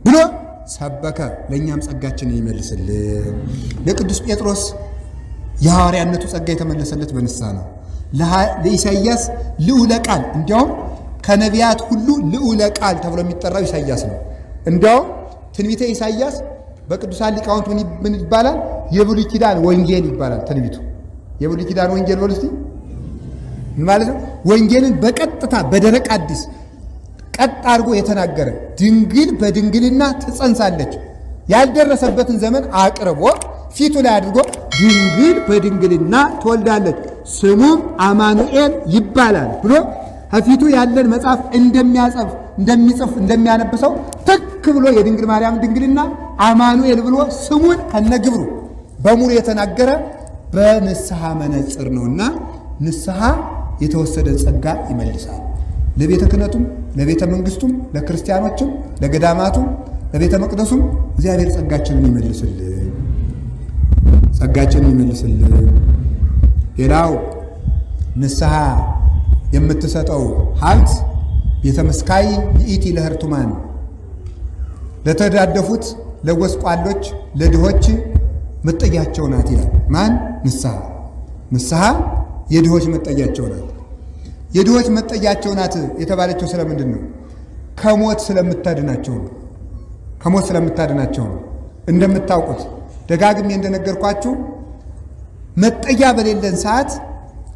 Speaker 1: ብሎ ሰበከ። ለእኛም ጸጋችንን ይመልስልን። ለቅዱስ ጴጥሮስ የሐዋርያነቱ ጸጋ የተመለሰለት በንስሐ ነው። ለኢሳይያስ ልዑለ ቃል እንዲያውም ከነቢያት ሁሉ ልዑለ ቃል ተብሎ የሚጠራው ኢሳይያስ ነው። እንዲያውም ትንቢተ ኢሳይያስ በቅዱሳን ሊቃውንት ምን ይባላል? የብሉይ ኪዳን ወንጌል ይባላል። ትንቢቱ የብሉይ ኪዳን ወንጌል በሉ እስቲ ምን ማለት ነው? ወንጌልን በቀጥታ በደረቅ አዲስ ቀጥ አድርጎ የተናገረ ድንግል በድንግልና ትጸንሳለች ያልደረሰበትን ዘመን አቅርቦ ፊቱ ላይ አድርጎ ድንግል በድንግልና ትወልዳለች ስሙም አማኑኤል ይባላል ብሎ ከፊቱ ያለን መጽሐፍ እንደሚጽፍ እንደሚያነብሰው ትክ ብሎ የድንግል ማርያም ድንግልና አማኑኤል ብሎ ስሙን ከነግብሩ በሙሉ የተናገረ በንስሐ መነጽር ነውና ንስሐ የተወሰደ ጸጋ ይመልሳል። ለቤተ ክህነቱም ለቤተ መንግስቱም ለክርስቲያኖችም ለገዳማቱም ለቤተ መቅደሱም እግዚአብሔር ጸጋችንን ይመልስልን፣ ጸጋችንን ይመልስልን። ሌላው ንስሐ የምትሰጠው ሀብት ቤተ መስካይ ይእቲ ለህርቱማን ለተዳደፉት ለጎስቋሎች ለድሆች መጠጊያቸው ናት ይላል። ማን? ንስሐ። ንስሐ የድሆች መጠጊያቸው ናት። የድሆች መጠጊያቸው ናት የተባለችው ስለምንድን ነው? ከሞት ስለምታድናቸው ነው። ከሞት ስለምታድናቸው ነው። እንደምታውቁት ደጋግሜ እንደነገርኳችሁ መጠጊያ በሌለን ሰዓት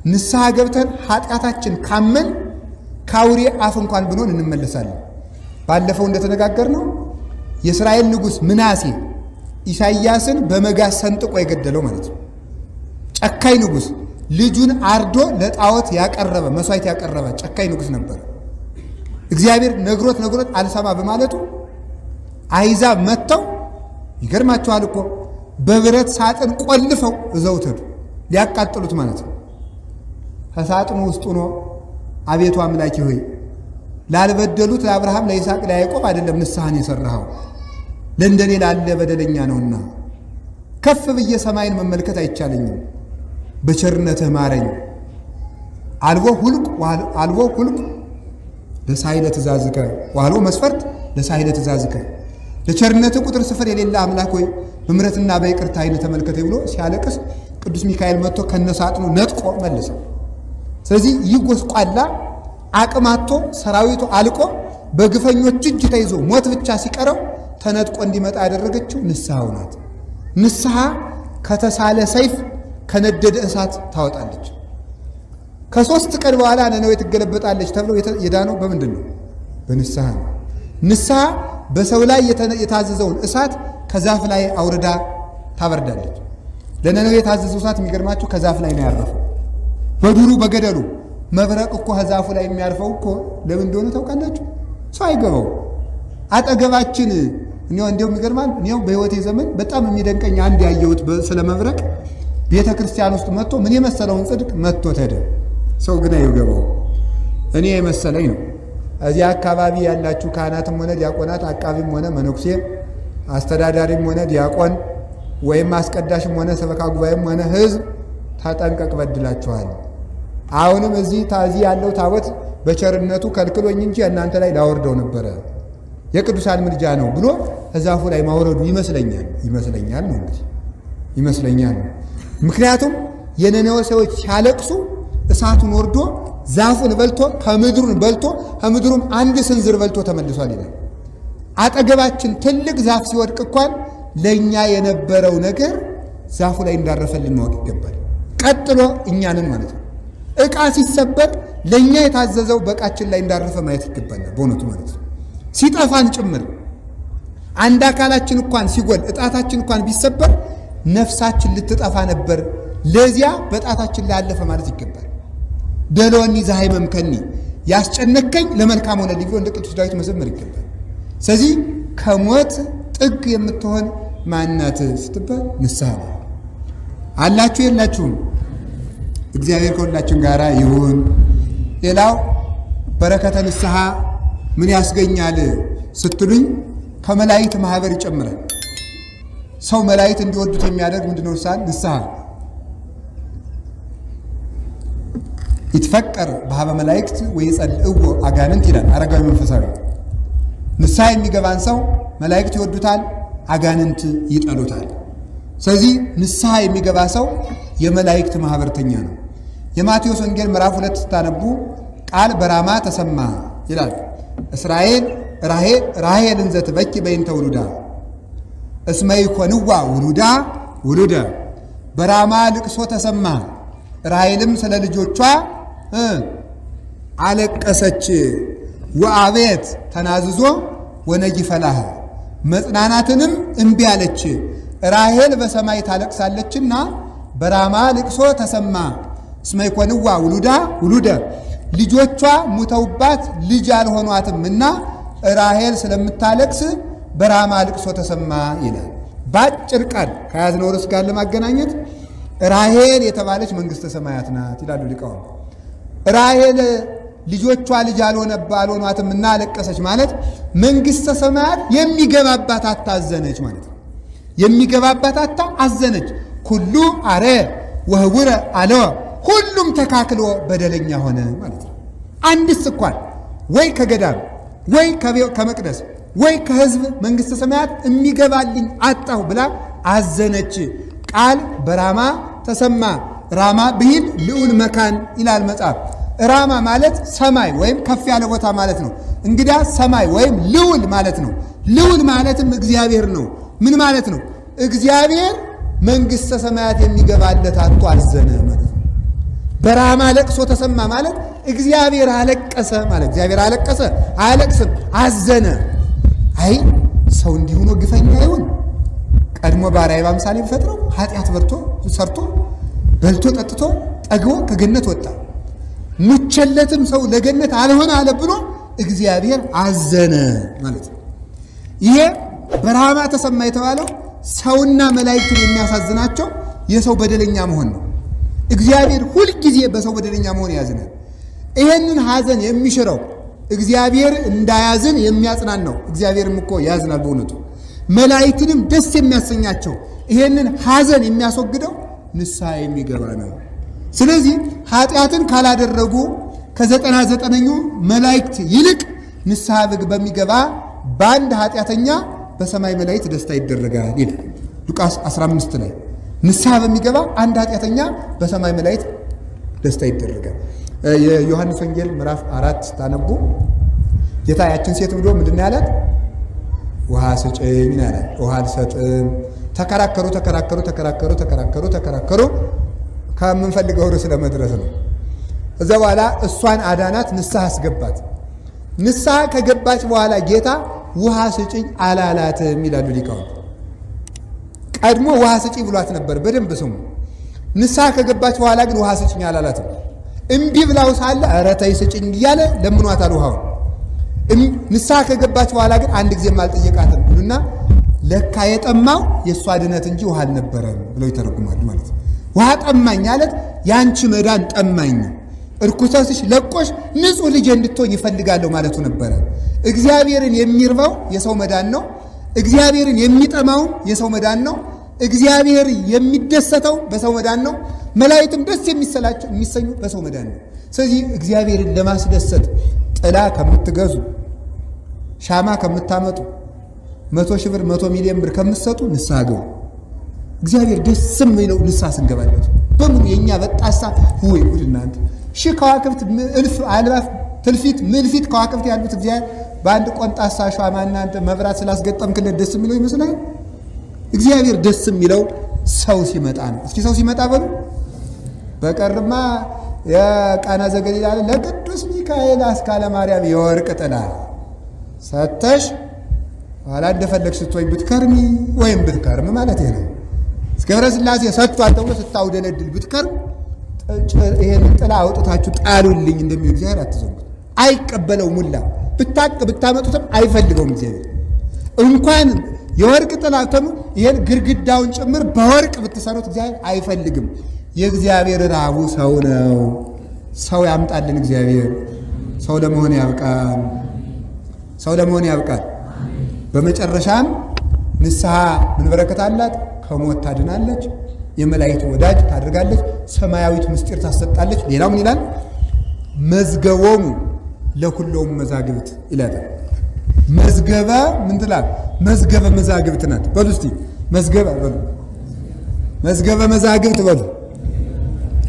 Speaker 1: ንስሐ ገብተን ኃጢአታችን ካመን ከአውሬ አፍ እንኳን ብንሆን እንመለሳለን። ባለፈው እንደተነጋገርነው የእስራኤል ንጉሥ ምናሴ ኢሳይያስን በመጋዝ ሰንጥቆ የገደለው ማለት ነው። ጨካኝ ንጉሥ፣ ልጁን አርዶ ለጣዖት ያቀረበ መስዋዕት ያቀረበ ጨካኝ ንጉሥ ነበር። እግዚአብሔር ነግሮት አልሰማ በማለቱ አሕዛብ መጥተው ይገርማቸዋል እኮ በብረት ሳጥን ቆልፈው እዘውት ሄዱ ሊያቃጥሉት ማለት ነው። ከሳጥኑ ውስጥ ሆኖ አቤቱ አምላኬ ሆይ ላልበደሉት ለአብርሃም ለይስሐቅ ለያዕቆብ አይደለም ንስሐን የሰራኸው ለእንደኔ ላለ በደለኛ ነውና ከፍ ብዬ ሰማይን መመልከት አይቻለኝም፣ በቸርነትህ ማረኝ። አልቦ ሁልቅ ለሳይለ ትእዛዝከ ወአልቦ መስፈርት ለሳይለ ትእዛዝከ፣ ለቸርነትህ ቁጥር ስፍር የሌለ አምላክ ሆይ በምሕረትና በይቅርታ ዓይን ተመልከተኝ ብሎ ሲያለቅስ ቅዱስ ሚካኤል መጥቶ ከነሳጥኑ ነጥቆ መልሰው። ስለዚህ ይህ ጎስቋላ አቅማቶ ሰራዊቱ አልቆ በግፈኞች እጅ ተይዞ ሞት ብቻ ሲቀረው ተነጥቆ እንዲመጣ ያደረገችው ንስሐው ናት። ንስሐ ከተሳለ ሰይፍ ከነደደ እሳት ታወጣለች። ከ3 ቀን በኋላ ነነዌ ትገለበጣለች ተብሎ የዳነው በምንድን ነው? በንስሐ ነው። ንስሐ በሰው ላይ የታዘዘውን እሳት ከዛፍ ላይ አውርዳ ታበርዳለች። ለነነዌ የታዘዘው እሳት የሚገርማችሁ ከዛፍ ላይ ነው ያረፈው። በዱሩ በገደሉ መብረቅ እኮ ከዛፉ ላይ የሚያርፈው እኮ ለምን እንደሆነ ታውቃላችሁ? ሰው አይገባው። አጠገባችን እንደው የሚገርማል። በህይወቴ ዘመን በጣም የሚደንቀኝ አንድ ያየሁት ስለ መብረቅ ቤተ ክርስቲያን ውስጥ መጥቶ ምን የመሰለውን ጽድቅ መጥቶ ተደ ሰው ግን አይገባው። እኔ የመሰለኝ ነው። እዚያ አካባቢ ያላችሁ ካህናትም ሆነ ዲያቆናት፣ አቃቢም ሆነ መነኩሴ፣ አስተዳዳሪም ሆነ ዲያቆን ወይም አስቀዳሽም ሆነ ሰበካ ጉባኤም ሆነ ህዝብ ተጠንቀቅ፣ በድላችኋል። አሁንም እዚህ ያለው ታቦት በቸርነቱ ከልክሎኝ እንጂ እናንተ ላይ ላወርደው ነበረ፣ የቅዱሳን ምልጃ ነው ብሎ ከዛፉ ላይ ማውረዱ ይመስለኛል ነው እንግዲህ ይመስለኛል። ምክንያቱም የነነዌ ሰዎች ሲያለቅሱ እሳቱን ወርዶ ዛፉን በልቶ ከምድሩም አንድ ስንዝር በልቶ ተመልሷል ይላል። አጠገባችን ትልቅ ዛፍ ሲወድቅ እንኳን ለእኛ የነበረው ነገር ዛፉ ላይ እንዳረፈልን ማወቅ ይገባል። ቀጥሎ እኛንን ማለት ነው። ዕቃ ሲሰበር ለእኛ የታዘዘው በዕቃችን ላይ እንዳረፈ ማየት ይገባናል። በእውነቱ ማለት ነው። ሲጠፋን ጭምር አንድ አካላችን እንኳን ሲጎል እጣታችን እንኳን ቢሰበር ነፍሳችን ልትጠፋ ነበር፣ ለዚያ በጣታችን ላይ አለፈ ማለት ይገባል። ደሎኒ ዘሃይመምከኒ ያስጨነከኝ ለመልካም ሆነልኝ ብሎ እንደ ቅዱስ ዳዊት መዘመር ይገባል። ስለዚህ ከሞት ጥግ የምትሆን ማናት ስትባል ንስሐ አላችሁ የላችሁም? እግዚአብሔር ከሁላችን ጋር ይሁን። ሌላው በረከተ ንስሐ ምን ያስገኛል ስትሉኝ ከመላእክት ማህበር ይጨምራል። ሰው መላእክት እንዲወዱት የሚያደርግ ምንድነው? ንስሐ ይትፈቀር በሀበ መላእክት ወይጸልእዎ አጋንንት ይላል አረጋዊ መንፈሳዊ። ንስሐ የሚገባን ሰው መላእክት ይወዱታል፣ አጋንንት ይጠሉታል። ስለዚህ ንስሐ የሚገባ ሰው የመላእክት ማህበርተኛ ነው። የማቴዎስ ወንጌል ምዕራፍ 2 ስታነቡ ቃል በራማ ተሰማ ይላል። እስራኤል ራሔልን ዘትበኪ በእንተ ውሉዳ እስመ ይኮንዋ ውሉደ በራማ ልቅሶ ተሰማ፣ ራሔልም ስለ ልጆቿ አለቀሰች። ወአቤት ተናዝዞ ወነጊፈላህ መጽናናትንም እምቢ አለች። ራሔል በሰማይ ታለቅሳለችና በራማ ልቅሶ ተሰማ። እስመ ይኮንዋ ውሉደ ልጆቿ ሙተውባት ልጅ አልሆኗትምና ራሔል ስለምታለቅስ በራማ ልቅሶ ተሰማ ይላል። ባጭር ቃል ከያዝነው ርዕስ ጋር ለማገናኘት ራሔል የተባለች መንግሥተ ሰማያት ናት ይላሉ ሊቃውንት። ራሔል ልጆቿ ልጅ አልሆኗትምና አለቀሰች ማለት መንግሥተ ሰማያት የሚገባባት አታ አዘነች ማለት ነው። የሚገባባት አታ አዘነች። ኩሉ አረ ወህቡረ አለወ ሁሉም ተካክሎ በደለኛ ሆነ ማለት ነው። አንድስ እንኳን ወይ ከገዳም ወይ ከመቅደስ ወይ ከሕዝብ መንግሥተ ሰማያት የሚገባልኝ አጣሁ ብላ አዘነች። ቃል በራማ ተሰማ። ራማ ብሂል ልዑል መካን ይላል መጽሐፍ። ራማ ማለት ሰማይ ወይም ከፍ ያለ ቦታ ማለት ነው። እንግዳ ሰማይ ወይም ልዑል ማለት ነው። ልዑል ማለትም እግዚአብሔር ነው። ምን ማለት ነው? እግዚአብሔር መንግሥተ ሰማያት የሚገባለት አጥቶ አዘነ ማለት ነው። በራማ ለቅሶ ተሰማ ማለት እግዚአብሔር አለቀሰ ማለት። እግዚአብሔር አለቀሰ አያለቅስም፣ አዘነ። አይ ሰው እንዲሁ ነው ግፈኛ ይሁን ቀድሞ ባሪያ በአምሳሌ ቢፈጥረው ኃጢአት ሰርቶ በልቶ ጠጥቶ ጠግቦ ከገነት ወጣ። ሙቸለትም ሰው ለገነት አልሆነ አለ ብሎ እግዚአብሔር አዘነ ማለት ነው። ይሄ በራማ ተሰማ የተባለው ሰውና መላእክትን የሚያሳዝናቸው የሰው በደለኛ መሆን ነው። እግዚአብሔር ሁልጊዜ በሰው በደለኛ መሆን ያዝናል። ይሄንን ሐዘን የሚሽረው እግዚአብሔር እንዳያዝን የሚያጽናናው እግዚአብሔርም እኮ ያዝናል በእውነቱ። መላእክትንም ደስ የሚያሰኛቸው ይሄንን ሐዘን የሚያስወግደው ንስሐ የሚገባ ነው። ስለዚህ ኃጢአትን ካላደረጉ ከ99ኙ መላእክት ይልቅ ንስሐ በሚገባ በአንድ ኃጢአተኛ በሰማይ መላእክት ደስታ ይደረጋል ይላል ሉቃስ 15 ላይ። ንስሐ በሚገባ አንድ ኃጢአተኛ በሰማይ መላእክት ደስታ ይደረጋል። የዮሐንስ ወንጌል ምዕራፍ 4 ስታነቡ ጌታ ያችን ሴት ብሎ ምንድን ነው ያላት? ውሃ ስጭኝ አላት። ውሃ አልሰጥም። ተከራከሩ ከምንፈልገው ርዕስ ለመድረስ ነው። እዛ በኋላ እሷን አዳናት፣ ንስሐ አስገባት። ንስሐ ከገባች በኋላ ጌታ ውሃ ስጭኝ አላላትም ይላሉ ሊቃውንት። ቀድሞ ውሃ ስጭኝ ብሏት ነበር። በደንብ ስሙ። ንስሐ ከገባች በኋላ ግን ውሃ ስጭኝ አላላትም። እምቢ ብላው ሳለ ኧረ ተይ ስጭኝ እያለ ለምኗታል ውሃውን። ንስሐ ከገባች በኋላ ግን አንድ ጊዜም አልጠየቃትም እና ለካ የጠማው የእሷ ድነት እንጂ ውሃ አልነበረም ብለው ይተረጉማሉ ማለት ነው። ውሃ ጠማኝ ማለት ያንቺ መዳን ጠማኝ፣ እርኩሰትሽ ለቆሽ ንጹሕ ልጅ እንድትሆኝ ይፈልጋለሁ ማለቱ ነበረ። እግዚአብሔርን የሚርባው የሰው መዳን ነው። እግዚአብሔርን የሚጠማው የሰው መዳን ነው። እግዚአብሔር የሚደሰተው በሰው መዳን ነው። መላእክትም ደስ የሚሰኙ በሰው መዳን ነው። ስለዚህ እግዚአብሔርን ለማስደሰት ጥላ ከምትገዙ፣ ሻማ ከምታመጡ፣ 100 ሺህ ብር 100 ሚሊዮን ብር ከምትሰጡ ንስሐ ገቡ። እግዚአብሔር ደስ የሚለው ንስሐ ስንገባለት በሙሉ የኛ በጣሳ ወይ ጉድ እናንተ ሺህ ከዋክብት እልፍ አእላፍ ትልፊት ምልፊት ከዋክብት ያሉት እግዚአብሔር በአንድ ቆንጣሳ ሻማ እናንተ መብራት ስላስገጠምክለት ደስ የሚለው ይመስላል። እግዚአብሔር ደስ የሚለው ሰው ሲመጣ ነው። እስኪ ሰው ሲመጣ በሉ። በቀርማ የቃና ዘገሊላ ለቅዱስ ሚካኤል አስካለ ማርያም የወርቅ ጥላ ሰተሽ ኋላ እንደፈለግሽ ስትወይ ብትከርሚ ወይም ብትከርም ማለት ነው። እስከ ገብረ ሥላሴ ሰጥቷል ተብሎ ስታውደለድል ብትከርም ይሄን ጥላ አውጥታችሁ ጣሉልኝ እንደሚል እግዚአብሔር አትዘንጉት። አይቀበለውም። ሙላ ብታመጡትም አይፈልገውም እግዚአብሔር። እንኳን የወርቅ ጥላ ተሙ ይሄን ግድግዳውን ጭምር በወርቅ ብትሰሩት እግዚአብሔር አይፈልግም። የእግዚአብሔር ራቡ ሰው ነው። ሰው ያምጣልን እግዚአብሔር። ሰው ለመሆን ያብቃል። ሰው ለመሆን ያብቃል። በመጨረሻም ንስሐ ምን በረከት አላት? ከሞት ታድናለች። የመላእክት ወዳጅ ታደርጋለች። ሰማያዊት ምስጢር ታሰጣለች። ሌላው ምን ይላል? መዝገቦሙ ለኩሎም መዛግብት ይላል። መዝገበ ምን ትላል? መዝገበ መዛግብት ናት። በሉ እስቲ መዝገበ በሉ። መዝገበ መዛግብት በሉ።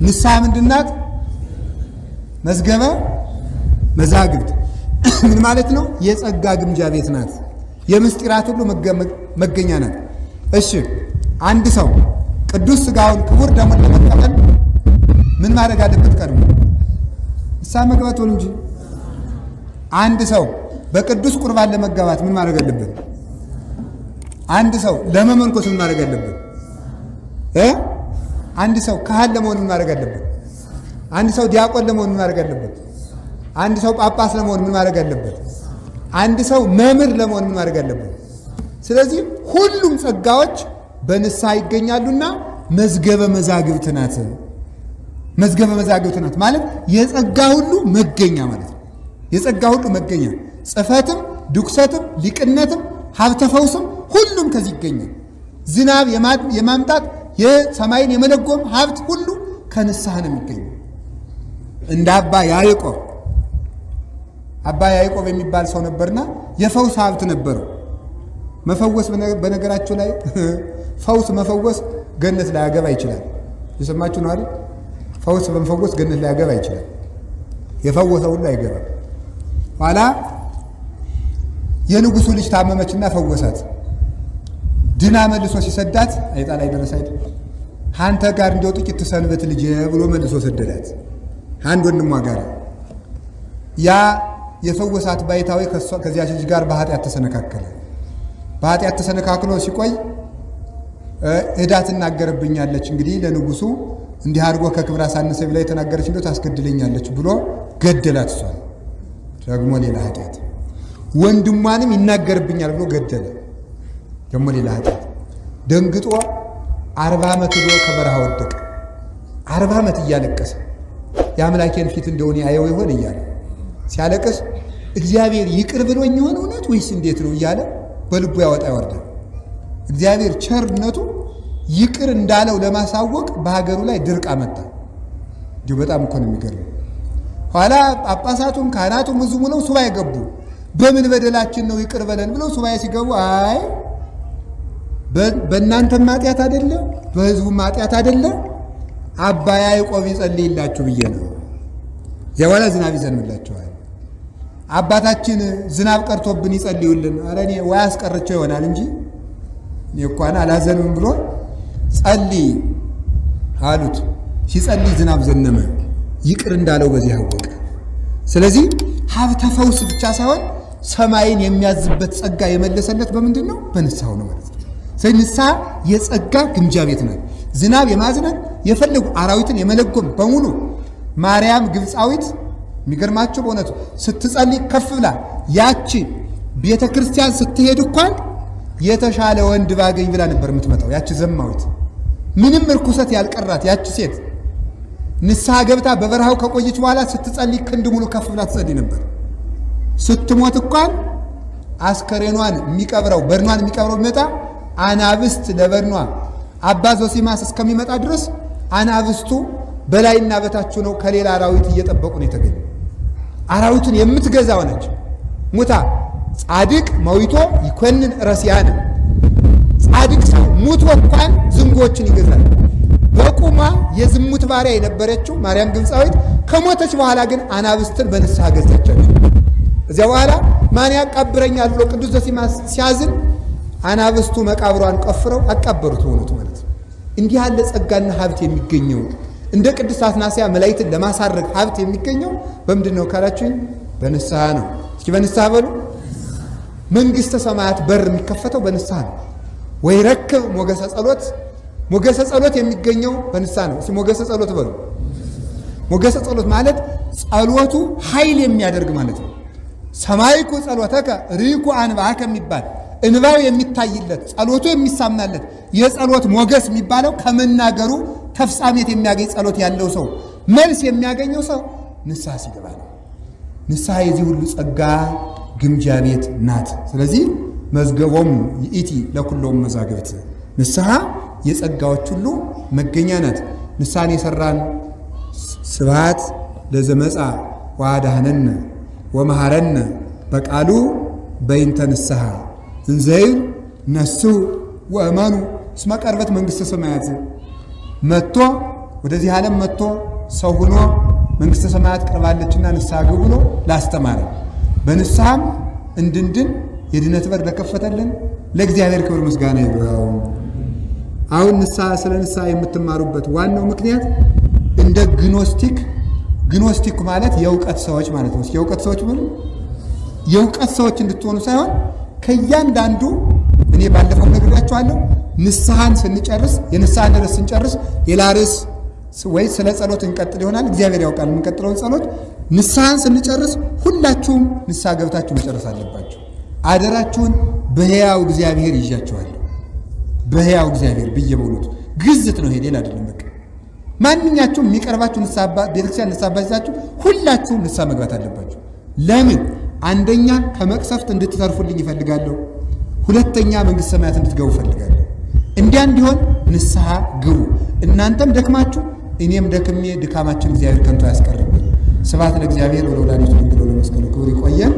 Speaker 1: ንስሐ ምንድን ናት? መዝገበ መዛግብት ምን ማለት ነው? የጸጋ ግምጃ ቤት ናት። የምስጢራት ሁሉ መገኛ ናት። እሺ አንድ ሰው ቅዱስ ሥጋውን ክቡር ደሙን ለመቀበል ምን ማድረግ አለበት? ቀድሞ ንስሐ መግባት ወሉ እንጂ። አንድ ሰው በቅዱስ ቁርባን ለመጋባት ምን ማድረግ አለበት? አንድ ሰው ለመመንኮስ ምን ማድረግ አለበት? አንድ ሰው ካህን ለመሆን ምን ማድረግ አለበት? አንድ ሰው ዲያቆን ለመሆን ምን ማድረግ አለበት? አንድ ሰው ጳጳስ ለመሆን ምን ማድረግ አለበት? አንድ ሰው መምህር ለመሆን ምን ማድረግ አለበት? ስለዚህ ሁሉም ጸጋዎች በንስሐ ይገኛሉና መዝገበ መዛግብት ናት። መዝገበ መዛግብት ናት ማለት የጸጋ ሁሉ መገኛ ማለት ነው። የጸጋ ሁሉ መገኛ ጽፈትም፣ ድኩሰትም፣ ሊቅነትም፣ ሀብተ ፈውስም ሁሉም ከዚህ ይገኛል። ዝናብ የማምጣት የሰማይን የመለጎም ሀብት ሁሉ ከንስሐ ነው የሚገኘው። እንደ አባ ያዕቆብ የሚባል ሰው ነበርና የፈውስ ሀብት ነበረው። መፈወስ በነገራቸው ላይ ፈውስ መፈወስ ገነት ላይ ያገባ ይችላል። የሰማችሁ ነው አይደል? ፈውስ በመፈወስ ገነት ላይ ያገባ ይችላል። የፈወሰው ሁሉ አይገባም። ኋላ የንጉሱ ልጅ ታመመችና ፈወሳት። ድና መልሶ ሲሰዳት አይጣ ላይ ደረሰ አይደል? አንተ ጋር እንደው ጥቂት ትሰንበት ልጅ ብሎ መልሶ ሰደዳት። አንድ ወንድሟ ጋር ያ የፈወሳት ባይታዊ ከዚያ ልጅ ጋር በኃጢአት ተሰነካከለ። በኃጢአት ተሰነካክሎ ሲቆይ ዕዳ ትናገርብኛለች፣ እንግዲህ ለንጉሱ እንዲህ አድርጎ ከክብር አሳነሰ ብላ የተናገረች እንደው ታስገድለኛለች ብሎ ገደላት። እሷን ደግሞ ሌላ ኃጢአት። ወንድሟንም ይናገርብኛል ብሎ ገደለ። ደግሞ ሌላ ኃጢአት። ደንግጦ 40 ዓመት ብሎ ከበረሃ ወደቀ። 40 ዓመት እያለቀሰ የአምላኬን ፊት እንደሆነ ያየው ይሆን እያለ ሲያለቅስ እግዚአብሔር ይቅር ብሎኝ ይሆን እውነት ወይስ እንዴት ነው እያለ በልቡ ያወጣ ይወርዳል። እግዚአብሔር ቸርነቱ ይቅር እንዳለው ለማሳወቅ በሀገሩ ላይ ድርቅ አመጣ። እንዲሁ በጣም እኮ ነው የሚገርመው። ኋላ ጳጳሳቱም ካህናቱም ሕዝቡ ነው ሱባኤ ገቡ። በምን በደላችን ነው ይቅር በለን ብለው ሱባኤ ሲገቡ አይ በእናንተም ኃጢአት አይደለም በሕዝቡም ኃጢአት አይደለም አባ ያዕቆብ ይጸልይላችሁ ብዬ ነው። የኋላ ዝናብ ይዘንብላችኋል። አባታችን ዝናብ ቀርቶብን ይጸልዩልን። ኧረ እኔ ወይ አስቀርቸው ይሆናል እንጂ እኔ እንኳን አላዘንም ብሎ ጸልይ አሉት። ሲጸልይ ዝናብ ዘነመ። ይቅር እንዳለው በዚህ አወቀ። ስለዚህ ሀብተ ፈውስ ብቻ ሳይሆን ሰማይን የሚያዝበት ጸጋ የመለሰለት በምንድን ነው? በንስሐው ነው ማለት ነው። ስለዚህ ንስሐ የጸጋ ግምጃ ቤት ናት። ዝናብ የማዝነብ የፈለጉ አራዊትን የመለጎም በሙሉ ማርያም ግብፃዊት የሚገርማቸው በእውነቱ ስትጸልይ ከፍ ብላ ያቺ ቤተ ክርስቲያን ስትሄድ እንኳን የተሻለ ወንድ ባገኝ ብላ ነበር የምትመጣው። ያቺ ዘማዊት ምንም እርኩሰት ያልቀራት ያቺ ሴት ንስሐ ገብታ በበረሃው ከቆየች በኋላ ስትጸልይ ክንድ ሙሉ ከፍ ብላ ትጸልይ ነበር። ስትሞት እንኳን አስከሬኗን የሚቀብረው በድኗን የሚቀብረው ቢመጣ አናብስት ለበድኗ አባ ዞሲማስ እስከሚመጣ ድረስ አናብስቱ በላይና በታች ነው ከሌላ አራዊት እየጠበቁ ነው የተገኘ። አራዊቱን የምትገዛ ሆነች። ሙታ ጻድቅ መዊቶ ይኮንን ረሲያነ ጻድቅ ሰው ሙቶ እንኳን ዝንጎችን ይገዛል። በቁማ የዝሙት ባሪያ የነበረችው ማርያም ግብፃዊት ከሞተች በኋላ ግን አናብስትን በንስሐ ገዛቻቸው። እዚያ በኋላ ማን ያቃብረኛል ብሎ ቅዱስ ዞሲማስ ሲያዝን አናብስቱ መቃብሯን ቆፍረው አቃበሩት። ሆኖት ማለት እንዲህ ያለ ጸጋና ሀብት የሚገኘው እንደ ቅዱስ አትናስያ መላእክትን ለማሳረግ ሀብት የሚገኘው በምንድን ነው ካላችሁኝ፣ በንስሐ ነው። እስኪ በንስሐ በሉ። መንግስተ ሰማያት በር የሚከፈተው በንስሐ ነው። ወይ ረክብ ሞገሰ ጸሎት፣ ሞገሰ ጸሎት የሚገኘው በንስሐ ነው። እስኪ ሞገሰ ጸሎት በሉ። ሞገሰ ጸሎት ማለት ጸሎቱ ኃይል የሚያደርግ ማለት ነው። ሰማይኩ ጸሎተከ ሪኩ አንባከ የሚባል እንባው የሚታይለት ጸሎቱ የሚሳምናለት የጸሎት ሞገስ የሚባለው ከመናገሩ ተፍጻሜት የሚያገኝ ጸሎት ያለው ሰው መልስ የሚያገኘው ሰው ንስሐ ሲገባ ነው። ንስሐ የዚህ ሁሉ ጸጋ ግምጃ ቤት ናት። ስለዚህ መዝገቦም ይእቲ ለኩሎም መዛግብት፣ ንስሐ የጸጋዎች ሁሉ መገኛ ናት። ንስሐን የሰራን ስብሐት ለዘመጻ ወአድኀነነ ወመሐረነ በቃሉ በይንተ ንስሐ እንዘይብል ነስሑ ወእመኑ እስመ ቀርበት መንግሥተ ሰማያት። መጥቶ ወደዚህ ዓለም መጥቶ ሰው ሆኖ መንግሥተ ሰማያት ቀርባለችና ንስሐ ግቡ ብሎ ላስተማረ በንስሐም እንድንድን የድነት በር ለከፈተልን ለእግዚአብሔር ክብር ምስጋና ይግባው። አሁን ንስሐ ስለ ንስሐ የምትማሩበት ዋናው ምክንያት እንደ ግኖስቲክ ማለት የእውቀት ሰዎች ማለት ነው። የእውቀት ሰዎች ምን የእውቀት ሰዎች እንድትሆኑ ሳይሆን ከእያንዳንዱ እኔ ባለፈው ነግሬያችኋለሁ። ንስሐን ስንጨርስ የንስሐን ርዕስ ስንጨርስ ሌላ ርዕስ ወይ ስለ ጸሎት እንቀጥል ይሆናል። እግዚአብሔር ያውቃል የምንቀጥለውን ጸሎት። ንስሐን ስንጨርስ ሁላችሁም ንስሐ ገብታችሁ መጨረስ አለባችሁ። አደራችሁን በሕያው እግዚአብሔር ይዣችኋለሁ። በሕያው እግዚአብሔር ብዬ በእውነቱ ግዝት ነው ይሄ፣ ሌላ አይደለም። በቃ ማንኛችሁም የሚቀርባችሁ ንስሐ ቤተክርስቲያን ንስሐ አባታችሁ ሁላችሁም ንስሐ መግባት አለባችሁ። ለምን? አንደኛ ከመቅሰፍት እንድትተርፉልኝ ይፈልጋለሁ። ሁለተኛ መንግሥተ ሰማያት እንድትገቡ ይፈልጋለሁ። እንዲያ እንዲሆን ንስሐ ግቡ። እናንተም ደክማችሁ እኔም ደክሜ ድካማችን እግዚአብሔር ከንቱ ያስቀርብን። ስብሐት ለእግዚአብሔር ወለወላዲቱ ድንግል ወለመስቀሉ ክቡር። ይቆየን።